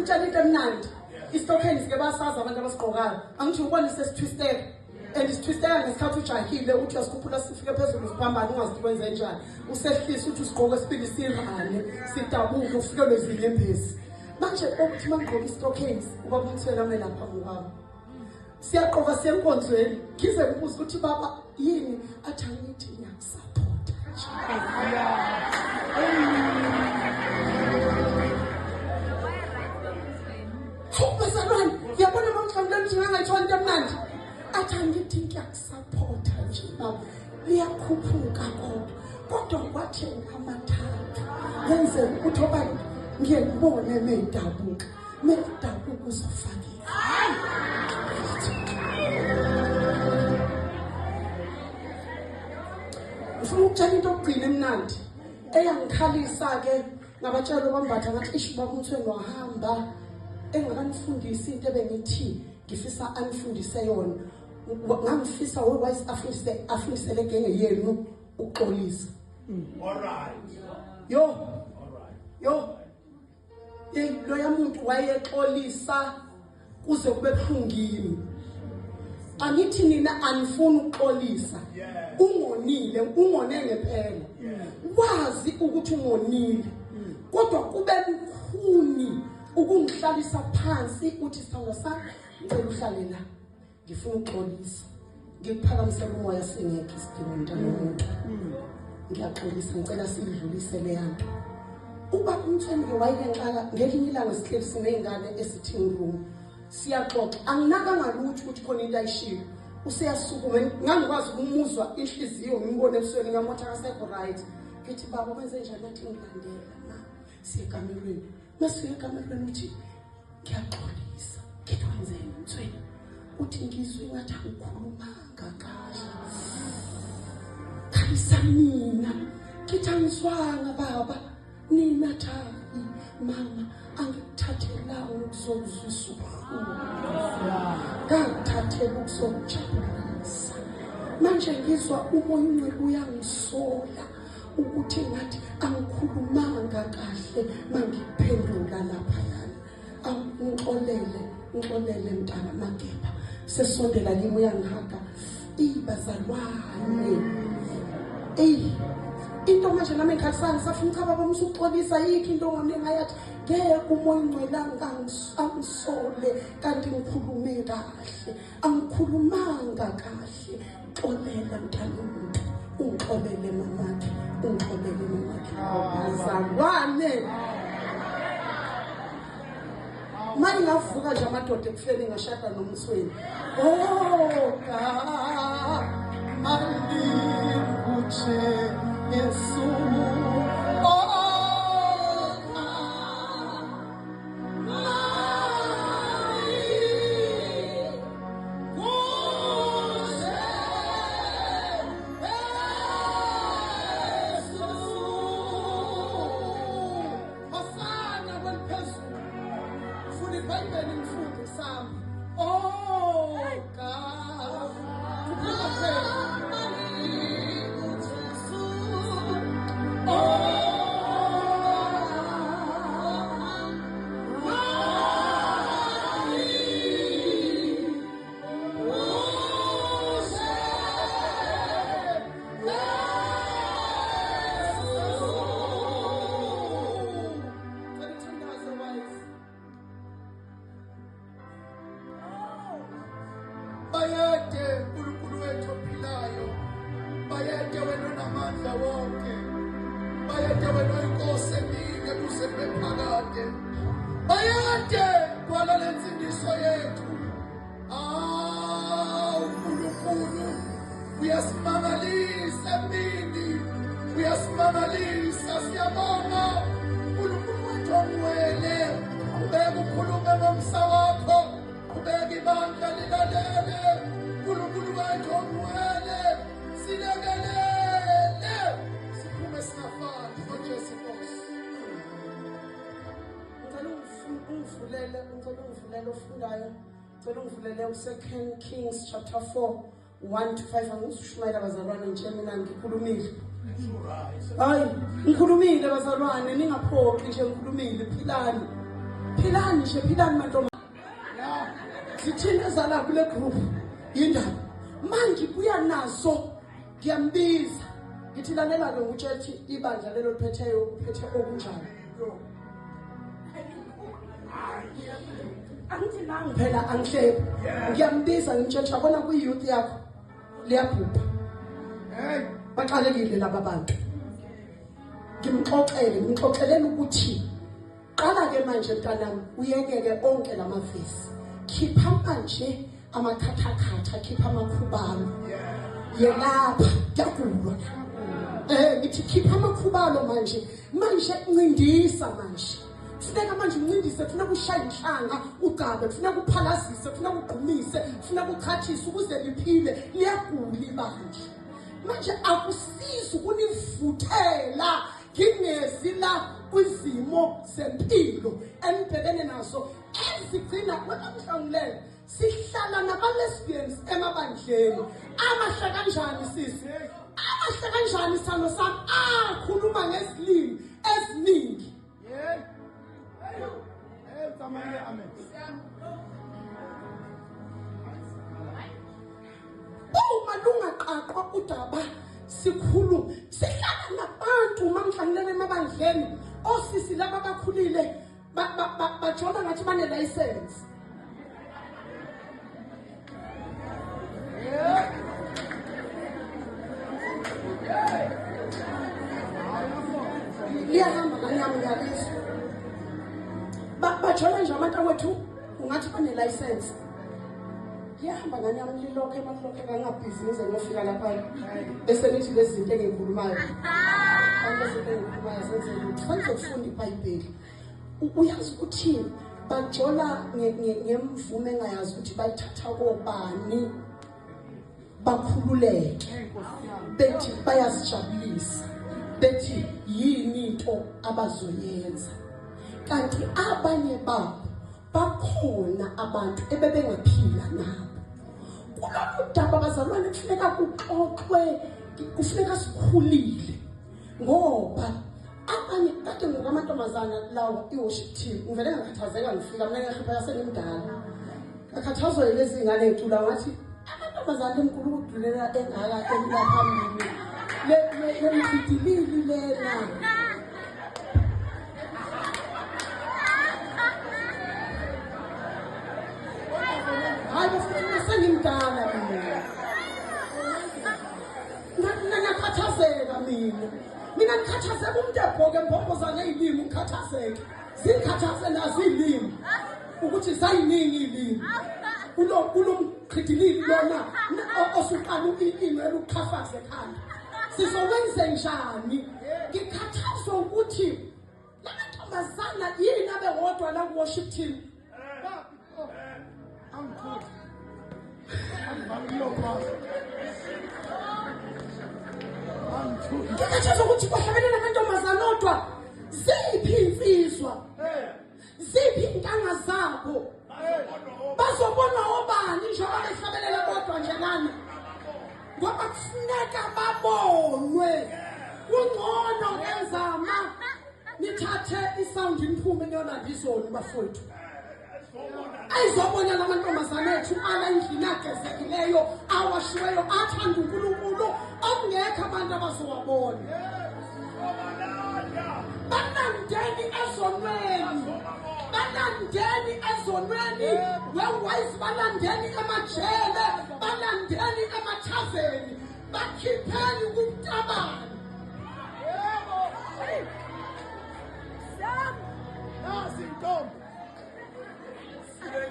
ngitshela into emnandi. Istockings ke basazi abantu abasigqokayo. Angithi ubona sesitwisteka. And isitwisteka ngesikhathi ujahile uthi uyasikhuphula sifike phezulu siphambana ungazi ukwenza kanjani. Usehlisa uthi usigqoke sibili sirhane, sidabuke ufikelwe izinyembezi. Manje ukuthi mangigqoka istockings ubaba umthwela mina lapha ngokwami. Siyaqoka siyenkonzweni ngize ngibuza ukuthi baba yini athi angithi ngiyakusupport. Bazalwane, ngiyabona bamhlawumbe njengangayithwala into emnandi. Athi angithi ngiyakusupport nje baba. Liyakhuphuka kodwa kwathi ngamathathu. Yenze ukuthi obani ngiyebone medabuka. Medabuka uzofakela. Ufuna ukutshela into okugcina emnandi. Eyangikhalisa ke ngabatshalo bambatha ngathi ish baba umthweni wahamba engakanifundisi into ebengithi ngifisa anifundise yona. Ngangifisa wise afundisele genge yenu ukuxolisa. All right. Yo. Lo yamuntu wayexolisa kuze kube buhlungini. Angithi nina anifuni ukuxolisa. Ungonile, ungone ngempela. Wazi ukuthi ungonile. Kodwa kube bukhuni ukungihlalisa phansi uthi sithando sami ngicela uhlale la. Ngifuna ukuxolisa. Ngikuphakamisela umoya singekho isidingo ntana umuntu. Ngiyaxolisa ngicela sidlulise le yanto. Uba umthweni ke wayenqala ngelinye ilanga sihleli sineyingane esitting room. Siyaxoxa anginaka ngalutho ukuthi khona into ayishiyo. Useyasukuma ngangikwazi ukumuzwa inhliziyo ngimbone ebusweni ngamotha akasekho right. Ngithi baba wenze njani athi ngilandela na. Siyekamelweni. Masiye ekamelweni uthi ngiyaxolisa. Ngithi wenzeni umthweni? Uthi ngizwe ngathi angikhulumanga kahle. Khalisa mina. Ngithi angizwanga baba. Nina Thabi mama angikuthathela ukuzozwisa ubuhlungu. Ngakuthathela ukuzojabulisa. Manje ngizwa umoya ungcwele uyangisola ukuthi ngathi angikhulumanga kahle mangiphendula lapha yana. Ngixolele mntana Mageba. Sesondela limi uyangihaga. Bazalwane. Into manje nami ngikhalisana safuna cha baba umsuxolisa yikho into ngonengayathi ngeke umoya ungcwelanga angisole kanti ngikhulume kahle angikhulumanga kahle. Xolela mntana umuntu ungixolele mamakhe bazalwane. Manje ngavuka nje amadoda ekufeni ngashada nomthweni. Mali kuche Yesu Second Kings chapter 4 1-5 angizushumayela bazalwane nje mina ngikhulumile. Hayi ngikhulumile bazalwane ningaphoqi nje ngikhulumile philani. Philani nje, philani mantombazana. Sithini ezala kule group indaba. Manje buya naso ngiyambiza. Ngithi lalela ke utshethi ibandla lelo liphetheyo uphethe okunjani. Angithi nang phela angihlebe. Ngiyambiza ngimtshela yabona ku youth yakho liyabhubha. Hey, baxakekile laba bantu. Ngimxoxelela ukuthi qala ke manje mntanami uyekeke onke lamavesi. Khipha manje amakhathakhatha, khipha amakhubalo. Yelapha yakulwa. Ngithi khipha amakhubalo manje ncindisa manje. Funeka manje uncindise, funeka ushayishanga ugabe, funeka uphalazise, funeka ugqumise, funeka ukhathise ukuze liphile, liyagula ibandla. Manje akusizi ukunivuthela ngingezi la kwizimo zempilo enibhekene nazo ezigcina kwamhlangulelo. Sihlala nama-lesbians emabandleni. Amahle kanjani sisi? Amahle kanjani sithando sami? Akhuluma ngezilimi eziningi. Uma lungaqaqwa udaba sikhulu sihlala nabantu mamhlangulelo emabandleni. Osisi laba bakhulile bajona ngathi bane-license. Liyahamba kanyama ngiyabizwa. Bajona nje abantu wethu ungathi bane-license. Liyahamba kanyama lilokho emalokho kangabhizinisi ngiyofika lapha. Bese nithi lezi zinto engikhulumayo. Lezi zinto engikhulumayo senze ufunda iBhayibheli. Uyazi ukuthi bajola ngemvume engayazi ukuthi bayithatha kobani. Bakhululeke bethi bayasijabulisa, bethi yini into abazoyenza. Kanti abanye babo bakhona abantu ebebengaphila nabo. Kulolu daba bazalwane kufuneka kuxoxwe, kufuneka sikhulile ngoba abanye kade ngokamantombazana lawa i-worship team ngivele ngakhathazeka ngifika mina ngehipha yasenimdala. Ngakhathazwa yilezi ngane ecula ngathi amantombazane enkulu ukudulela engaka emlaphambili le mkhidilili lena. Hayi bafuna sengimdala mina. Ngakhathazeka mina. Mina ngikhathazeka umuntu ebhoke embhombozane izilimi ngikhathazeke. Zingikhathaze nazo izilimi. Ukuthi sayiningi izilimi. Kulomkhidilili lona osuqala imelo ukukhafaza ekhanda. Sizokwenze njani? Ngikhathazwa ukuthi la mantombazana yini abewodwa la worship team. Ngikhathazwa ukuthi bahlabelele amantombazana odwa. Ziphi insizwa? Ziphi intanga zabo? Bazobona obani njengoba behlabelela kodwa nje nani? Ngoba kufuneka babonwe. Kungcono ngenzama nithathe isound iniphume niyolanda izolo bafowethu. Ayizobona lamantombazana ethu ala endlini agezekileyo, awashiweyo, athanda uNkulunkulu okungekho abantu abazowabona. Balandeni ezonweni. Balandeni ezonweni. Wewise balandeni emajele. Balandeni emathaveni. Bakhipheni kumtabane.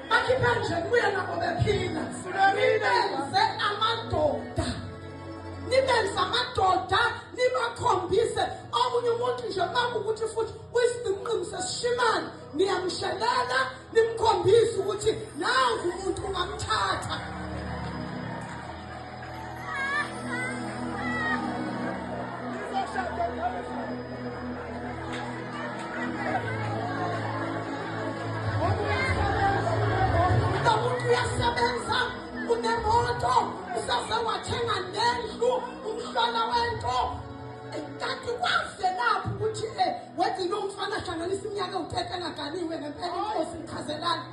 Bakhipheni nje kuye nabo bephila. Nibenze amadoda. Nibenze amadoda. Nibakhombise omunye umuntu nje makukuthi futhi uyisimqimo sesishimane niyamshelela nimkhombise ukuthi nangu umuntu ungamthatha. Umuntu uyasebenza unemoto usaze wathenga nendlu umhlala wento kanti kwavelaphi ukuthi wenze nomfana hlanganisa iminyaka ewuthethe engaganiwe ngempela inkosi ichazelana.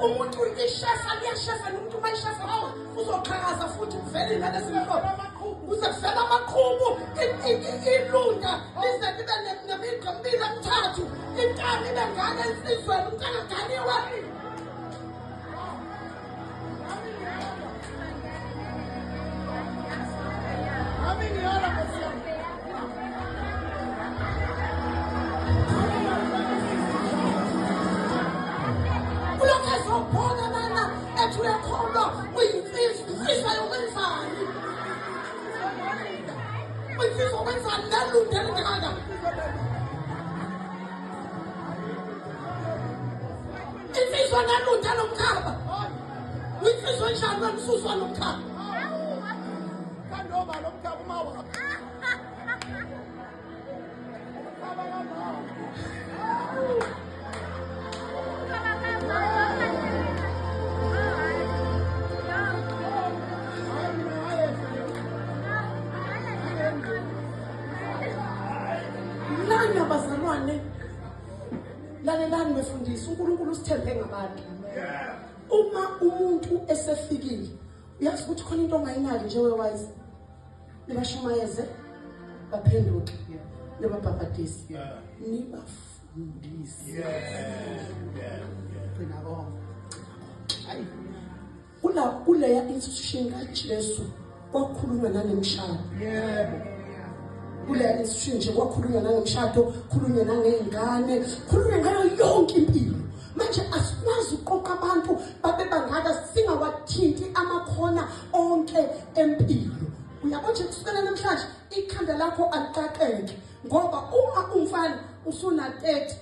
Umuntu uyishefa liyashefa nomuntu mayishefa uzoqhakaza futhi kuvele ingane simhlophe uze kuvela amaqhubu ilunda lize libe nemigqa emibili emithathu intanga ibe ngane ensizweni umuntu angaganiwe. Insizwa nalunda nomkhaba. Insizwa njani wemsuswa nomkhaba? Kandoba nomkhaba mawa. Nani abazalwane lalelani befundisa uNkulunkulu usithembe ngabantu. Uma umuntu esefikile uyazi ukuthi khona into ongayinaki nje wewise nibashumayeze baphenduke nibabhabhadise nibafundise. Kuleya institution kaJesu kwakhulunywa nanemshado. Kuleya institution nje kwakhulunywa nanemshado, khulunywa nangezingane, khulunywa ngayo yonke impilo. Manje asikwazi uqoqa abantu babe bangaka singawathinti amakhona onke empilo. Uyabona nje kusukela namhlanje ikhanda lakho aliqaqeke ngoba uma umfana usuna 30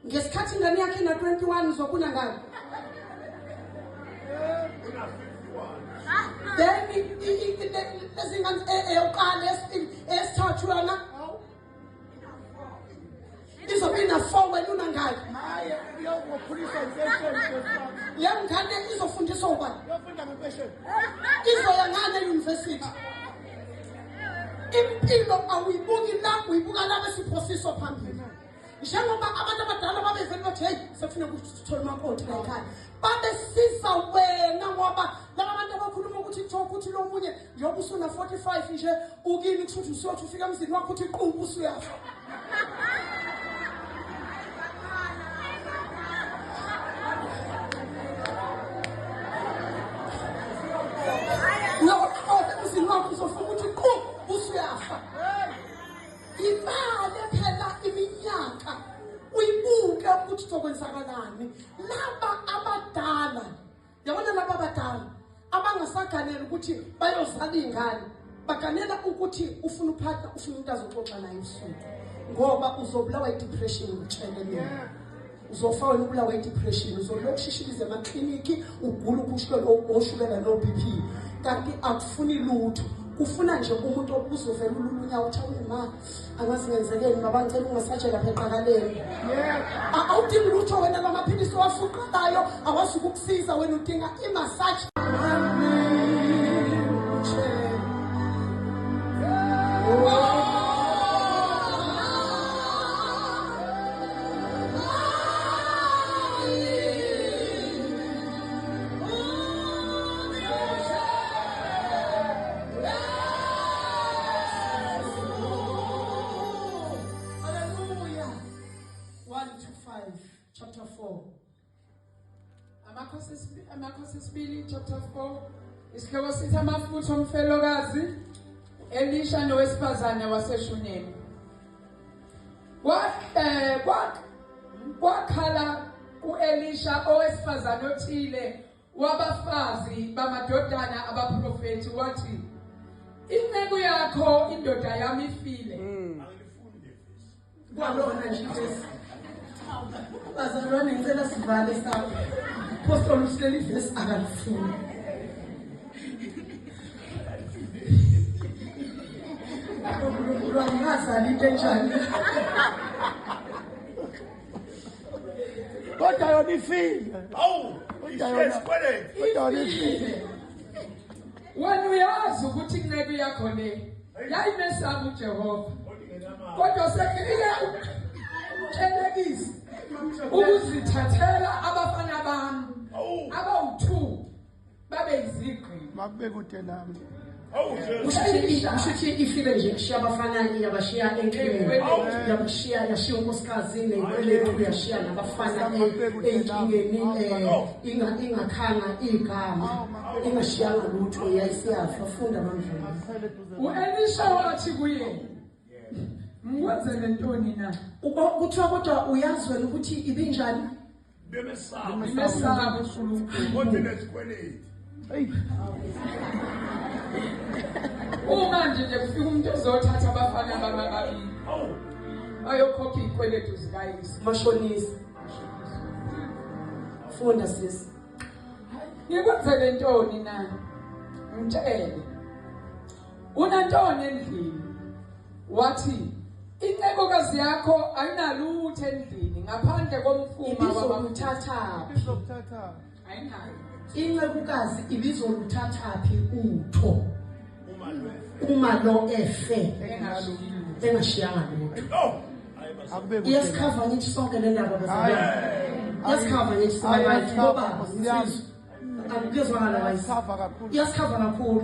ngesikhathi ingane yakhe ina 21 uzokuna ngani? Then lezingane eyoqala esithathu yona izobe ina 4 wena unangaki? Le ngane izofundiswa ubani? Izoya ngane e-university. Impilo awuyibuki la uyibuka la besiphosiswa phambili. Njengoba abantu abadala babevele bathi hey sefuna ukuthola amakoti la ekhaya. Babesiza wena ngoba laba bantu abakhuluma ukuthi talk ukuthi lo munye njengoba usuna 45 nje ukini kuthi usuyothi ufika emzini wakho uthi qubu usuyafa. No, emzini wakho uzofuna ukuthi qubu usuyafa. Imali phela iminyaka uyibuke ukuthi uzokwenzakalani. Laba abadala yabona laba abadala abangasaganela ukuthi bayozala ingane baganela ukuthi ufuna uphatha ufuna umuntu azoxoxa naye usuku ngoba uzobulawa i-depression ngitshele mina uzofa wena ubulawa i-depression uzolokushishiliza emakliniki ugula ukushukela oshukela no BP kanti akufuni lutho ufuna nje umuntu obuzovela ulunyawo uthi awema angazi ngenzekeni baba ngicela ungasatshe lapha eqakaleni awudingi lutho wena lamaphilisi owafuqalayo awasuka ukusiza wena udinga imassage. Chapter 4. Amakhosi sibili chapter 4. Isihloko sithi amafutha omfelokazi Elisha nowesifazane waseShunemi. Wakhala uElisha owesifazane othile wabafazi bamadodana abaprofeti wathi inceku yakho indoda yami ifile. Kwalona nje bazalwane ngicela sivale sakho Apostle uhleli verse akalifuni. Ngazali into enjani. Kodwa yona ifile. Awu, isesikweleti. Kodwa yona ifile. Wena uyazi ukuthi inceku yakho le yayimesaba uJehova. Kodwa sekike utshelekise ukuzithathela abafana bami abawu2 babe izigqi. Makube kude nami. Awu, Jesu. Ushithi ifile nje kushiya abafana yabashiya enkingeni. Yabashiya yashiya unkosikazi nenkweletu yashiya nabafana enkingeni ingakhanga igama. Ingashiyanga lutho yayisiyafa funda mandla. U-Elisha wathi kuye, "Ngikwenze lentoni na?" Kuthiwa kodwa uyazi wena ukuthi ibinjani? Bemesaba. Ngimesaba uNkulunkulu. Kodwa inesikweleti. Hey, Uma nje kufika umuntu ozothatha abafana bababili Awu, ayokhokha izikweletu zikayise. Mashonisa. Funda sis. Ngikwenze lentoni na? Ngitshele. Unantoni endlini? Wathi, "Incekukazi yakho ayinalutho endlini ngaphandle komfuma Ibizoluthatha. izokuthatha. ayinayo." Incekukazi ibizoluthathaphi utho uma lo efe engashiyanga lutho. no. Akube kude. Iyasikhava ngithi sonke le ndaba bazalwane. Iyasikhava ngithi sibabantu ngoba akuzwakala wayisi. Safa kakhulu. Iyasikhava kakhulu.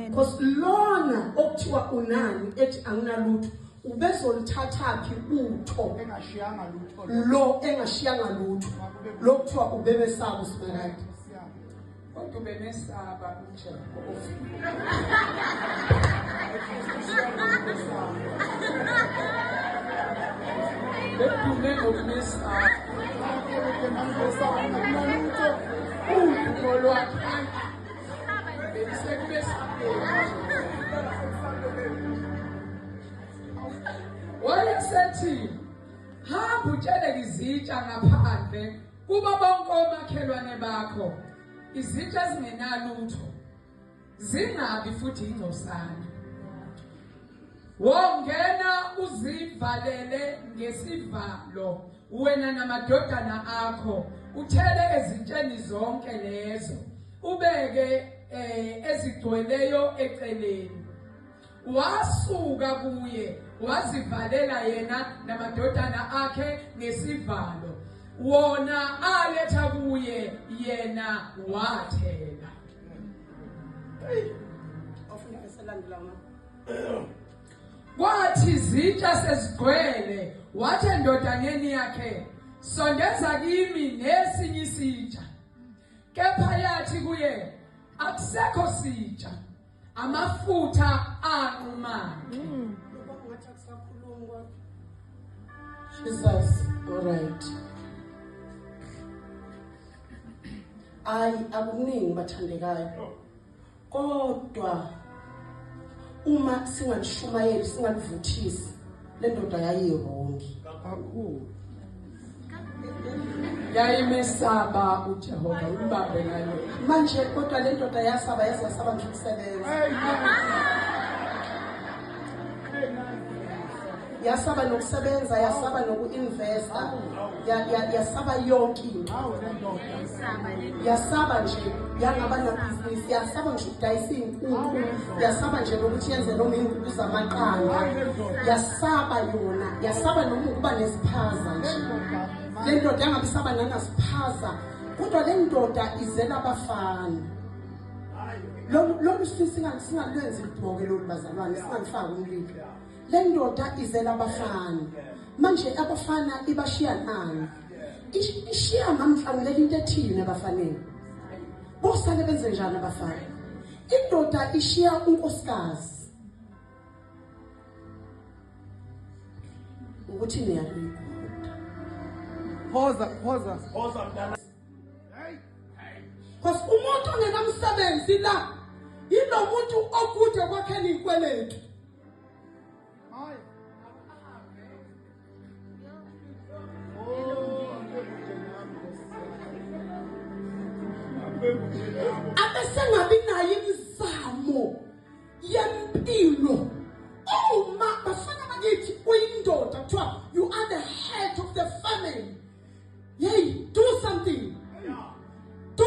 Because lona okuthiwa unani ethi anginalutho ubezoluthathaphi utho Engashiyanga lutho. lo engashiyanga lutho. Lo kuthiwa ubebesaba usimakade. Kodwa bemesaba uJehova. Bedume ngokumesaba. Udumo lwakhe besekubesabeni. Wayesethi, "Hamba utshele izitsha ngaphandle kuba bonke omakhelwane bakho, izitsha ezingenalutho, zingabi futhi ingcosana. Wongena uzivalele ngesivalo, wena namadodana akho, uthele ezitsheni zonke lezo, ubeke ezigcweleyo eceleni." Wasuka kuye, wazivalela yena namadodana akhe ngesivalo. Wona aletha kuye, yena wathela. Kwathi izitsha sezigcwele, wathi endodaneni yakhe, "Sondeza kimi nesinye isitsha." Kepha yathi kuye, "Akusekho sitsha, amafutha anqumayo." Jesus, all right. Akuningi bathandekayo. Kodwa uma singanishumayeli singalivuthisi le ndoda yayirongi. Kakhulu. Yayimesaba uJehova, umbambe ngalo. Manje kodwa le ndoda yasaba nje ukusebenza. Yasaba nokusebenza, yasaba nokuinvesta, yasaba yonke into. Yasaba nje yangaba nebhizinisi, yasaba nje ukudayisa inkukhu, yasaba nje nokuthi yenze noma inkukhu zamaqanda, yasaba yona, yasaba noma ukuba nesiphaza nje. Le ndoda yangabisaba nangasiphaza, kodwa le ndoda izela abafana. Lolu singalwenzi ibhoke lolu bazalwane, singalifaki umlilo. Le ndoda izela abafana. Manje abafana ibashiya nani? Ishiya mamhlangu leli into ethini abafanele. Bosale benze njani abafana? Indoda ishiya unkosikazi. Ukuthi niyalika. Phoza. Phoza mntana. Because umuntu ongenamsebenzi la yilo muntu okude kwakhe nikweletu. Hayi. abesengabi nayo imizamo yempilo. Uma bafana bakithi uyindoda kuthiwa you are the head of the family. Hey, do something. Do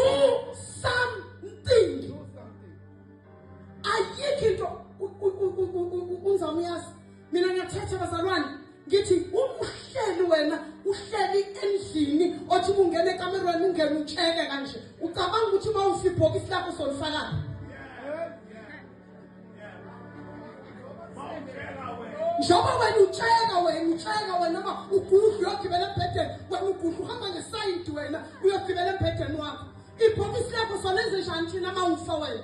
something. Ayikho into unzamyazi. Mina ngiyathetha bazalwane ngithi umhleli wena uhleli endlini othi ungene ekamerweni ungene ucheke kanje ucabanga ukuthi mawufi ibhokisi lakho solifaka njoba wena ucheka wena noma ugudlu uyogibela embhedeni wena ugudlu uhamba ngesayidi wena uyogibela embhedeni wakho ibhokisi lakho solenze njani thina mawufa wena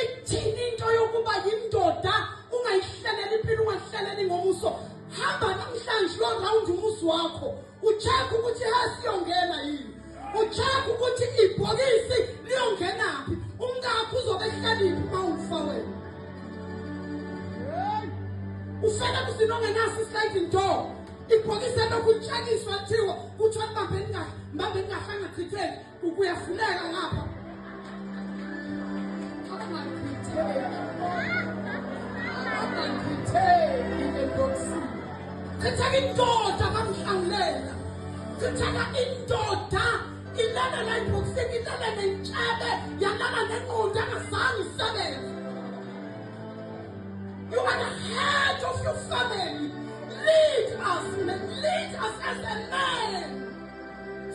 ithini into yokuba yindoda ungayihlelela impilo ungahlelela ngomuso hamba namhlanje lo round umuso wakho ucheka ukuthi hasiyongena yini ucheka ukuthi ibhokisi liyongena phi ungakho uzobe hlaliphi mawufa wena ufela kusinongenaso sliding door ibhokisi lokutshakiswa thiwa kuthiwa mbambe ningahlanga chitheni ukuyafuleka ngapha Kutaka indoda kamhlangulela kutaka indoda ilala la iboxing ilala nentshabe yalala nenqondo angazange isebenze. You are the head of your family. Lead us as a man.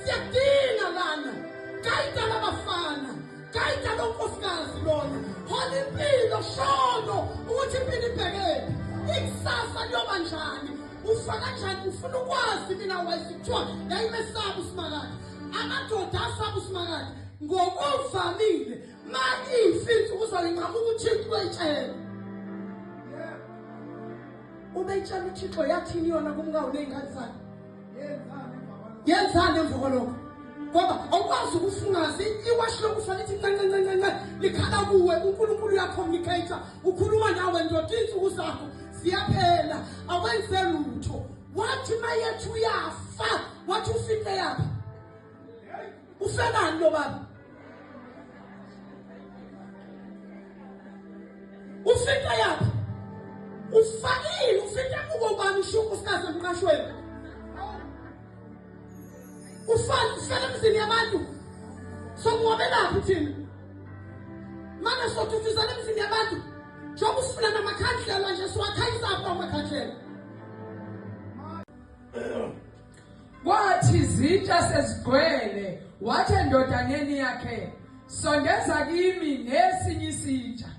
Siyadinga lana kaita labafana kaita lonkosikazi lona hola impilo shono ukuthi impilo ibhekephi ikusasa liyoba njani ufaka kanjani ufuna ukwazi mina wayisithiwa yayimesaba usimakade amadoda asaba usimakade ngokuvamile mayifinza ukuzoyinqama uThixo uyitshela ubeyitshela uThixo yathini yona kumkawu nezingane zakhe yenzani emva kwalokho ngoba awukwazi ukufungazi iwashi lokufana ithi ncancancancanca likhala kuwe uNkulunkulu uyacommunicate ukhuluma nawe ndoda insuku zakho ziyaphela awenze lutho wathi mayethu uyafa wathi ufike yaphi ufelani lo baba ufike yaphi ufakile ufike kubo bani ushuku sikaze emqashweni ufala emzini yabantu somwabelaphi thina mana sothufizana emzini yabantu njengoba usifuna namakhandlela nje siwakhanyisa apho amakhandlela wathi zitsha sezigcwele wathi endodaneni yakhe sondeza kimi nesinye isitsha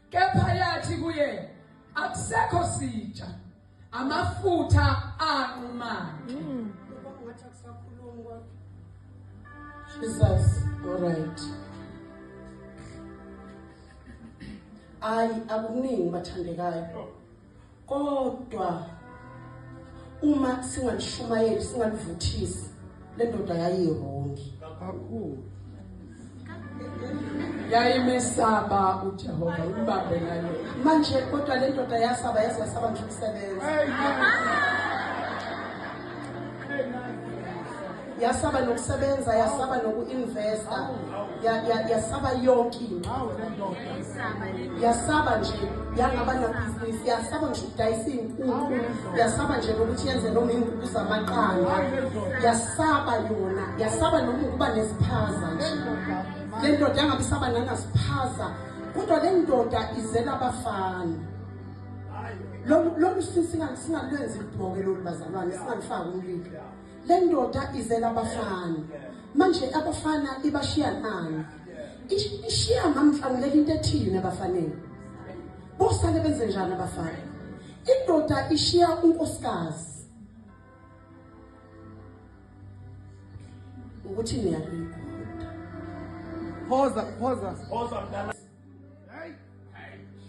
kepha yathi kuye akusekho sitsha amafutha anqumayo Jesus, all right. Akuningi bathandekayo. Kodwa uma singanishumayeli singalivuthisi le ndoda yayirongi. Kakhulu. yayimesaba uJehova umbambe nayo Manje kodwa le ndoda yasaba nje ukusebenza. Yasaba nokusebenza yasaba nokuinvesta yasaba yonke into yasaba nje yangaba nebusiness yasaba nje ukudayisa inkukhu yasaba nje ukuthi yenze noma inkukhu zamaqanda yasaba yona yasaba noma ukuba nesiphaza nje le ndoda yangabisaba nangasiphaza kodwa le ndoda izela abafana lo singalenzi ibhoke lo bazalwane singalifaka umlilo le ndoda izela abafana manje abafana ibashiya nani ishiya ngamhlangulela into ethini abafanele bosale benze njani abafana indoda ishiya unkosikazi ukuthi niyalikhona Phoza.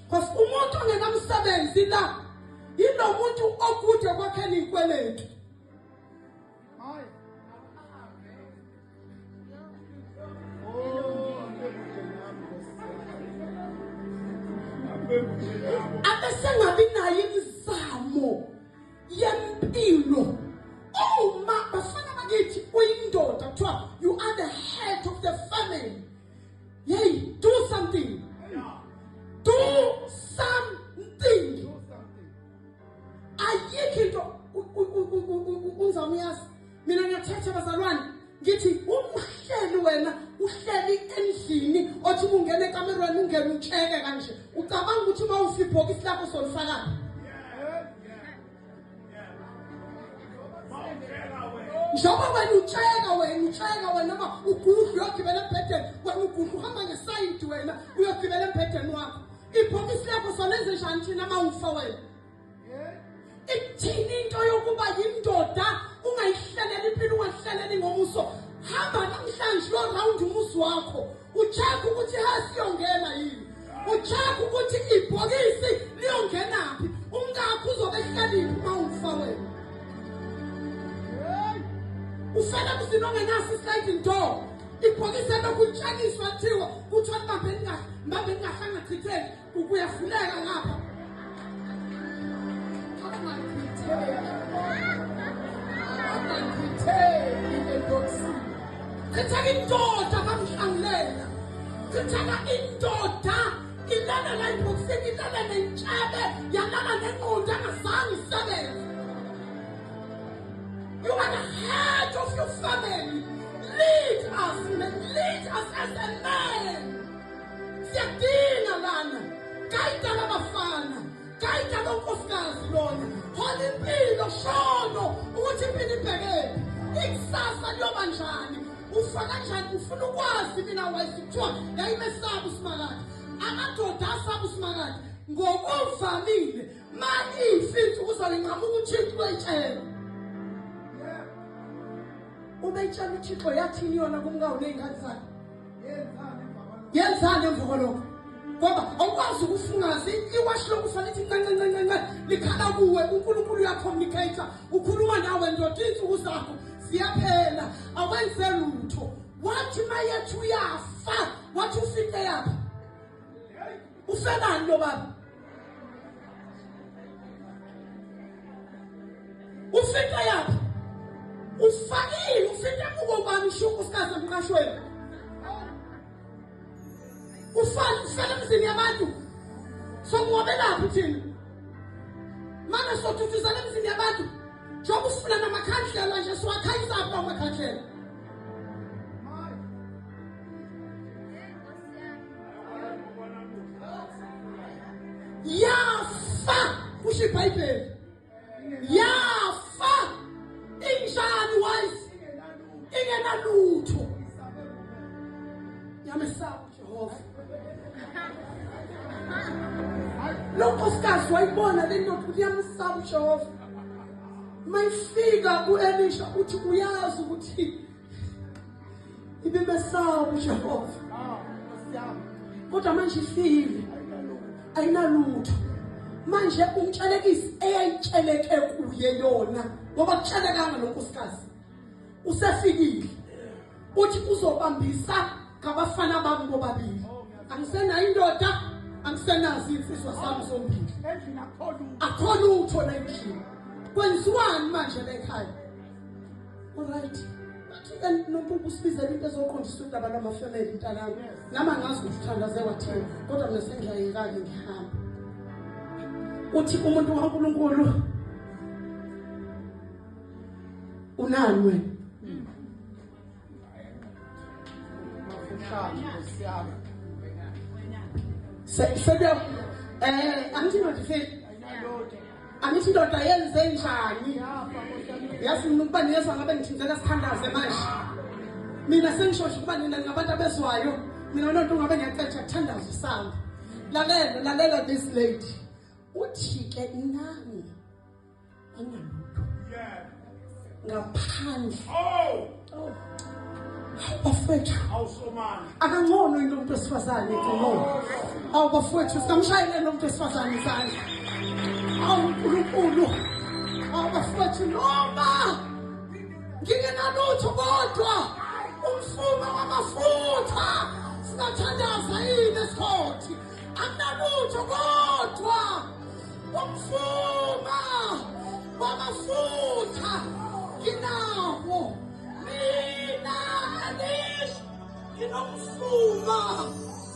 because umuntu ongenamsebenzi la yinomuntu okude kwakhe likweletu Hayi. abesengabi nayo imizamo yempilo uma bafana bakithi uyindoda kuthiwa you are the head of the ngithi umhleli wena uhleli endlini othi ungene ekamerweni ungene utsheke kanje ucabanga ukuthi mawufi ibhokisi lakho solifaka njengoba wena utsheka wena noma ugudlu uyogibela embhedeni wena ugudlu uhamba ngesayidi wena uyogibela embhedeni wakho ibhokisi lakho solenze njani thina mawufa wena ithini into yokuba yindoda ungayihleleli impilo ungayihleleli ngomuso hamba namhlanje lo round umuso wakho ucheck ukuthi hasiyongena yini ucheck ukuthi ibhokisi liyongena phi ungakho uzobe ehlaliphi mawufa wena ufela kusinongenasi sliding door ibhokisi lokutshakiswa thiwa kuthiwa mbambe ningahlanga chitheni ukuyafuleka ngapha Kithaka indoda kamhlangulela kithaka indoda ilala la ibhokisini ilala nentshebe yalala nenqondo angazange isebenze. You are the head of your family. Lead us, man. Lead us as a man. Siyadinga lana kaita labafana kaita lonkosikazi lona hola impilo shono ukuthi impilo ibhekephi ikusasa liyoba njani ufa kanjani ufuna ukwazi mina wayisithiwa yayimesaba uSimakade amadoda asaba uSimakade ngokuvamile manje ifithi uzoyincama ukuthi uyitshela ubeyitshela uThixo yathini yona kumkawu nezingane zakhe yenzani emva kwalokho ngoba awukwazi ukufungazi iwashi lokufanele ncancancancanca likhala kuwe uNkulunkulu uyacommunicate ukhuluma nawe ndoda insuku zakho ziyaphela awenze lutho wathi mayethu uyafa wathi ufike yapha ufelani lo baba ufike yapha ufakile ufike kubo bami shuku sikaze emqashweni ufala emzini yabantu sokungobelaphi thina mana sothuthuza emzini yabantu njengoba ufuna namakhandlela nje siwakhanyisa apha amakhandlela yafa kusho iBhayibheli yafa injani wise ingenalutho yamesaba Jehova lonkosikazi wayibona le ndoda ukuthi yamesaba Jehova mayifika ku-Elisha uthi uyazi ukuthi ibimesaba Jehova kodwa manje ifile ayinalutho manje umtshelekisi eyayitsheleke kuye yona ngoba kutshelekanga lonkosikazi usefikile uthi uzobambisa ngabafana bami bobabili angisenayo indoda angisenazi insizwa sami zombili akho lutho la endlini kwenziwani manje la ekhaya alright bathi nompupu usibizela into ezoqondisa udaba lwamafamily mntanami nama ngazi ukuthi uthandaze wathini kodwa mina sengiyayekake ngihamba uthi umuntu kaNkulunkulu unani wena Sebya angithi notifeli angithi ndoda yenze njani yafuna ukuba niyezwa ngabe ngithindela sithandaze manje mina sengishosha ukuba nina ngabantu abezwayo mina nonto ngabe ngiyacela ukuthandaza usanga lalela this lady uthi ke nami angalutho ngaphandle bafethu akangcono into umuntu wesifazane ngcono bafethu sikamshayele lo muntu wesifazane izandla uNkulunkulu bafethu noma ngingenalutho kodwa umfuma wamafutha singathandaza yini esikhothi akunalutho kodwa umfuma wamafutha nginawo mina Alish nginomfuma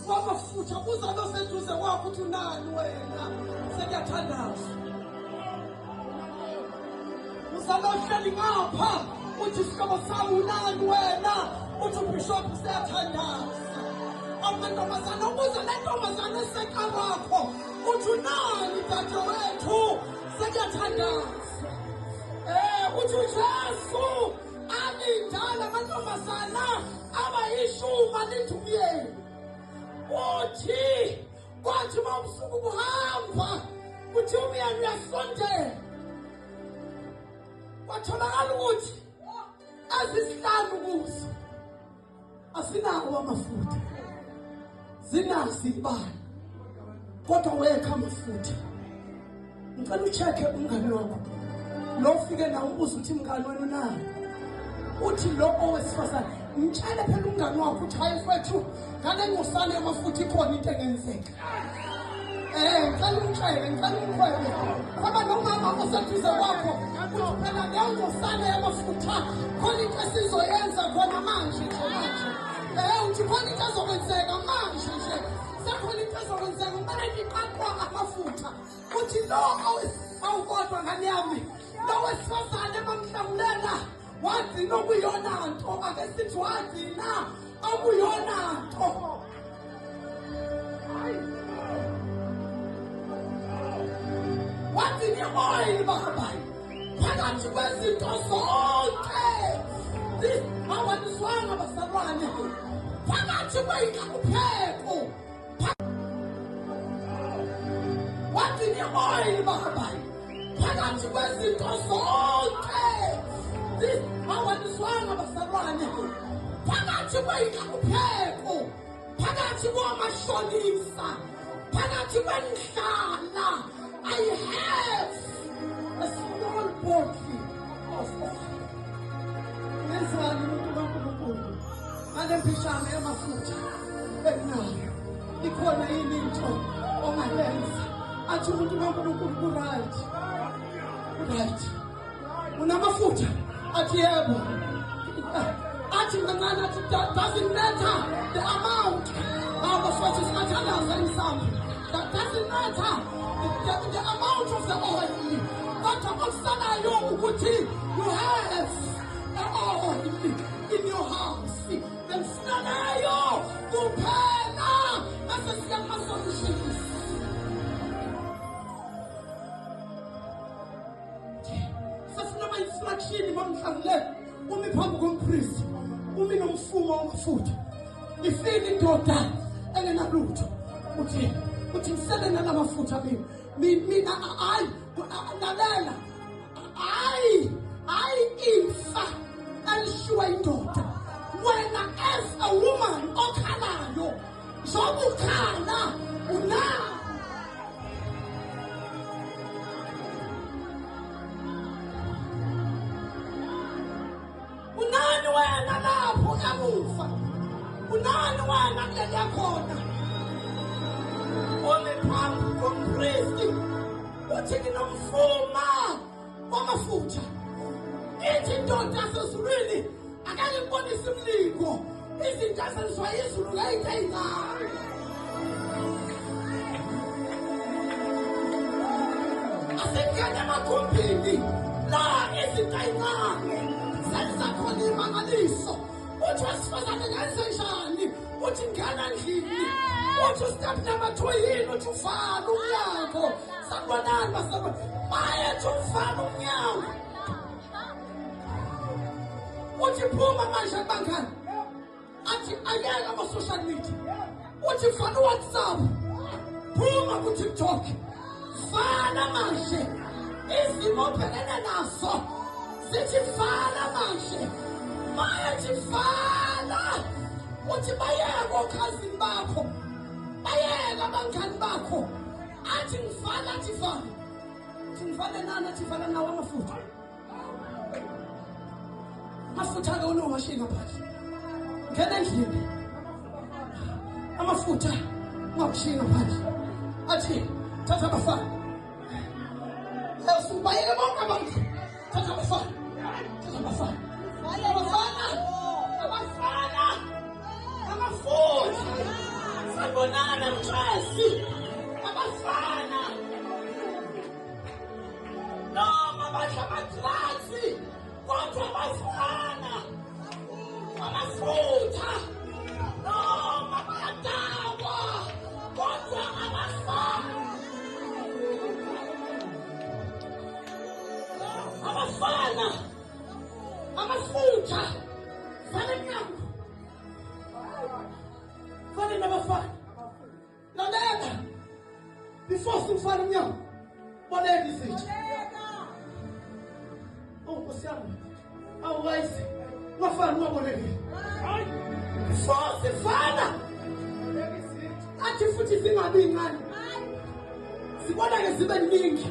wamafutha uzabe useduze kwakho uthi unani wena sekuyathandaza uzabe uhleli ngapha uthi sigaba sawunani wena, uthi ubishop siyathandaza. Amantombazana ukuze le ntombazana esekhawakho, uthi unani dadewethu sekuyathandaza. Uthi uJesu alindala amantombazana abayishuma lithumyeni. Uthi kwathi mabusuku buhamba, uthi umyeni uyasondela. Kwatholakala ukuthi azisihlanu kuzo asinawo amafutha, zinazi ibali, kodwa wekha amafutha. Ngicela ucheck-e umngane wakho lo ufike nawe ubuze uthi mngane wena unayo. Uthi lo owesifazane mtshele phela umngane wakho uthi hayi mfethu ngale ngosane amafutha ikhona into engenzeka. Ngicela umtshele, ngicela umkhwele ngoba nomama oseduze kwakho uthi phela leyo ngosane amafutha khona into esizoyenza khona manje nje manje. Uthi khona into ezokwenzeka manje nje, sekhona into ezokwenzeka kumele ngiqaqwa amafutha. Uthi lo awukodwa ngane yami, lo wesifazane bamhlamulela wagcina okuyona nto, ake sithi wagcina okuyona nto. Wagcina i-oil baba phakathi kwezinto zonke. Awaniswanga bazalwane, phakathi kweyinhlupheko. Wagcina i-oil baba phakathi kwezinto zonke. Awaniswanga bazalwane, phakathi kweyinhlupheko, phakathi kwamashonisa, phakathi kwenhlala. I have a small bottle of oil. Ngenzani umuntu kaNkulunkulu ngale mpishana yamafutha enayo? Ikhona yini into ongayenza? Athi umuntu kaNkulunkulu ku-right, unamafutha? Athi yebo. Athi kancane, athi doesn't matter the amount. Abafowethu singathandaza emhlawumbe. That doesn't matter the amount of the oil. Kodwa okusalayo ukuthi you have the oil in your house. Ngifuna nayo kuphela bese siyama-solutions. Sesifuna ama-instruction mamhlanje umi phambi kompristi, umi nomfumo wamafutha. Ifile indoda engenalutho. Uthi ngisele nalamafutha mina hayi lalela, hayi imfa elishiwa indoda. Wena as a woman okhalayo zokukhala unayo. Unani wena lapho yakufa? Unani wena kuleli yakhona? Ome phambi kompristi uthi nginomfuma wamafutha. Ithi indoda yasezulwini akake ngibonise imlingo, izinto ezenziwa izulu ngayinto ey'ncane. Asengene emakhumbini la izinto ey'ncane zenza khona imangaliso. Uthi wesifazane ngenze njani? Uthi ngena endlini, uthi step number 2 yini? Uthi uvala umnyango. Sanibonani basabona, bayethi uvala umnyango. Uthi phuma manje ebangani, athi ayeka ama-social media. Uthi vala uWhatsApp, phuma ku-TikTok, vala manje. Izimo obhekene nazo zithi vala manje, bayethi vala. Uthi bayeka okhazini bakho, bayeka abangani bakho. Athi ngivala, athi vala. Uthi ngivale nani? Athi vala nawo amafutha. Amafutha-ke unowashiya ngaphandle. Ngena endlini, amafutha ungawashiya ngaphandle. Athi thatha abafana, usubayeke bonke abantu. Thatha abafana, thatha abafana, amafutha. Sanibonana mxasi, abafana noma badla ama-drugs, kodwa abafana amafutha noma bayadakwa kodwa abafana amafutha fana nyama fana nabafana lalela before simfana nyama boleka izitsha Osiamo awayisi wafana waboleke before sifana athi futhi zingabi incane sibona ke zibe ningi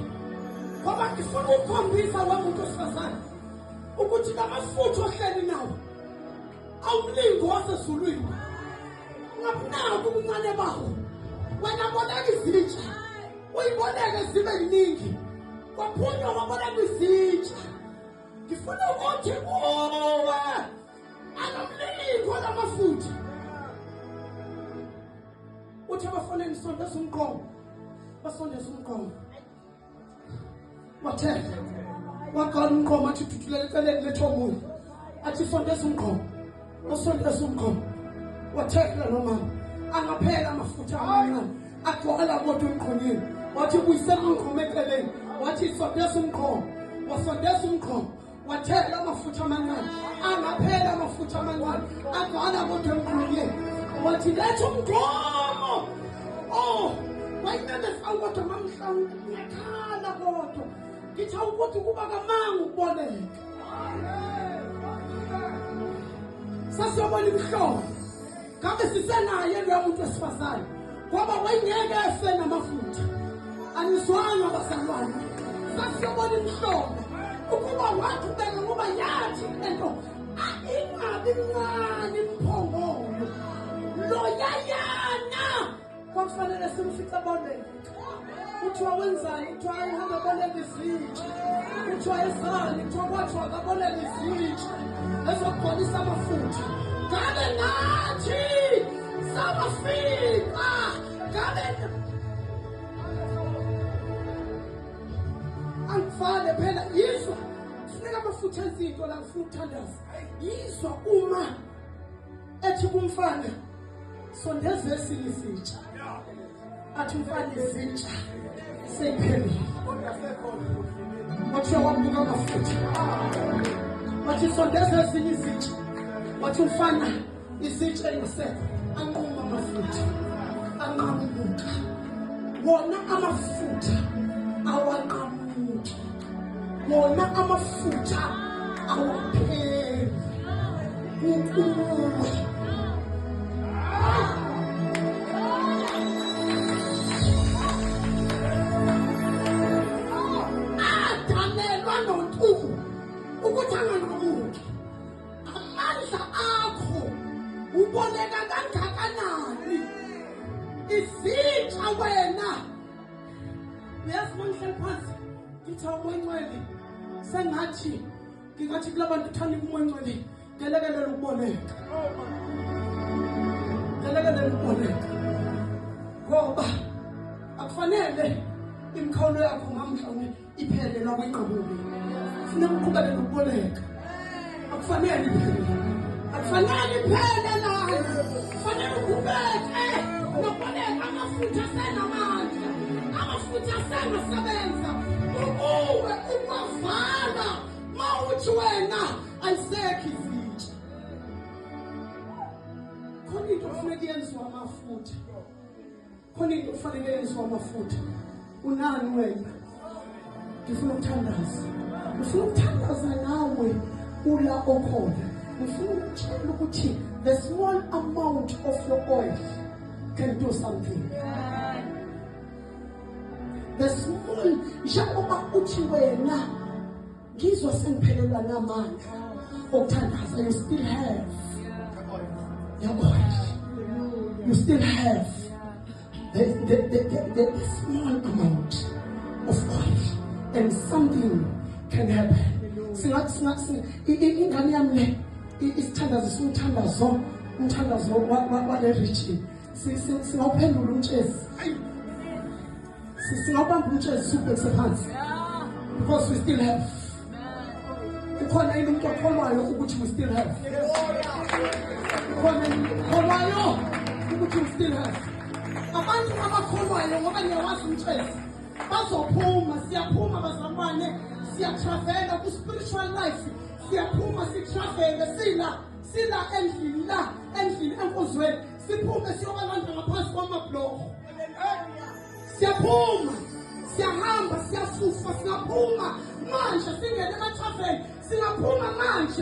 ngoba ngifuna ukukhombisa wamuntu osifazane ukuthi lamafutha ohleli nawo awumlingo wasezulwini ngaphansi ubuncane bakho wena boleka izitsha uyiboleke zibe ningi kwaphunywa waboleka izitsha ngifuna ukuthi kuwe anomlingo lamafutha uthi abafoneni sondeza umqomo basondeza umqomo wathe waqala umqomo athi thuthulele eceleni lethomunye athi sondeza umqomo basondeza umqomo wathekla noma angaphela amafutha amancane agcwala kodwa umqonyeni wathi buyisela umqomo eceleni wathi sondeza umqomo wasondeza umqomo wathekla amafutha amancane angaphela amafutha amancane agcwala kodwa umqonyeni wathi letha umqomo wayinene kodwa mamhlanje ngiyakhala kodwa ngithi ukuthi kuba kamanga ukuboleka sasiyobona imhlobo ngabe sisenaye lo muntu wesifazane ngoba wayengeke efe namafutha anizwanga abazalwane sasiyobona imhlobo ukuba waqhubeka ngoba yathi lento ingabi mncane imphongolo lo yayana kwakufanele simfica boleka kuthiwa wenzani kuthiwa ayihamba boleka izitsha kuthiwa ezani kuthiwa kwathiwa kaboleka izitsha ezokugcwalisa amafutha ngabe nathi sabafika ngabe angifane phela yizwa sinika amafutha ezinto la ngifuna ukuthandaza yizwa uma ethi kumfana sondeze esinye isitsha athi umfana izitsha seyiphelile wathi wabuka amafutha wathi sondeze esinye isitsha wathi umfana izitsha yosekho anquma amafutha anqamuka wona amafutha awanqamuki wona amafutha awapheli ukuwe adanelwa nontuku ukuthi anganqamuki amandla akho uboleka kangakanani izitsha wena uyazi mangihleli phansi ngithi awumoncwele sengathi ngingathi kulabantu uthanda umoncwele ngelekelela ukuboleka ngoba akufanele imkhawulo yakho ngamhlanje iphele la kwiqhamuki kufanele uqhubeke nokuboleka akufanele iphele la kufanele uqhubeke nokuboleka amafutha asenamandla amafutha asenasebenza ukuwe ukwavala mawuthi wena ayisekho izitsha khona into kufanele yenziwe amafutha khona into kufanele yenziwe amafutha unani wena ngifuna ukuthandaza nawe ula okhona ngifuna ukutshela ukuthi the small amount of your oil can do something. The small njengoba uthi wena ngizwa sengiphelelwa namandla okuthandaza you still have your oil. You still have the small amount of oil and something can happen. Singathi ingane yami le isithandazo sumthandazo umthandazo wale region singawuphendula umtshezi singawubamba umtshezi subhekise phansi because we still have ukhona umuntu okholwayo ukuthi we still have Kholwayo ukuthi you still have. Abantu abakholwayo ngoba niyawazi umthetho. Bazophuma, siyaphuma bazalwane, siyatravela ku spiritual life. Siyaphuma sitravele sila endlini enkozweni. Siphume siyobalanda ngaphansi kwamabhloko. Siyaphuma, siyahamba, siyafufa, singaphuma manje singene emathraveni, singaphuma manje.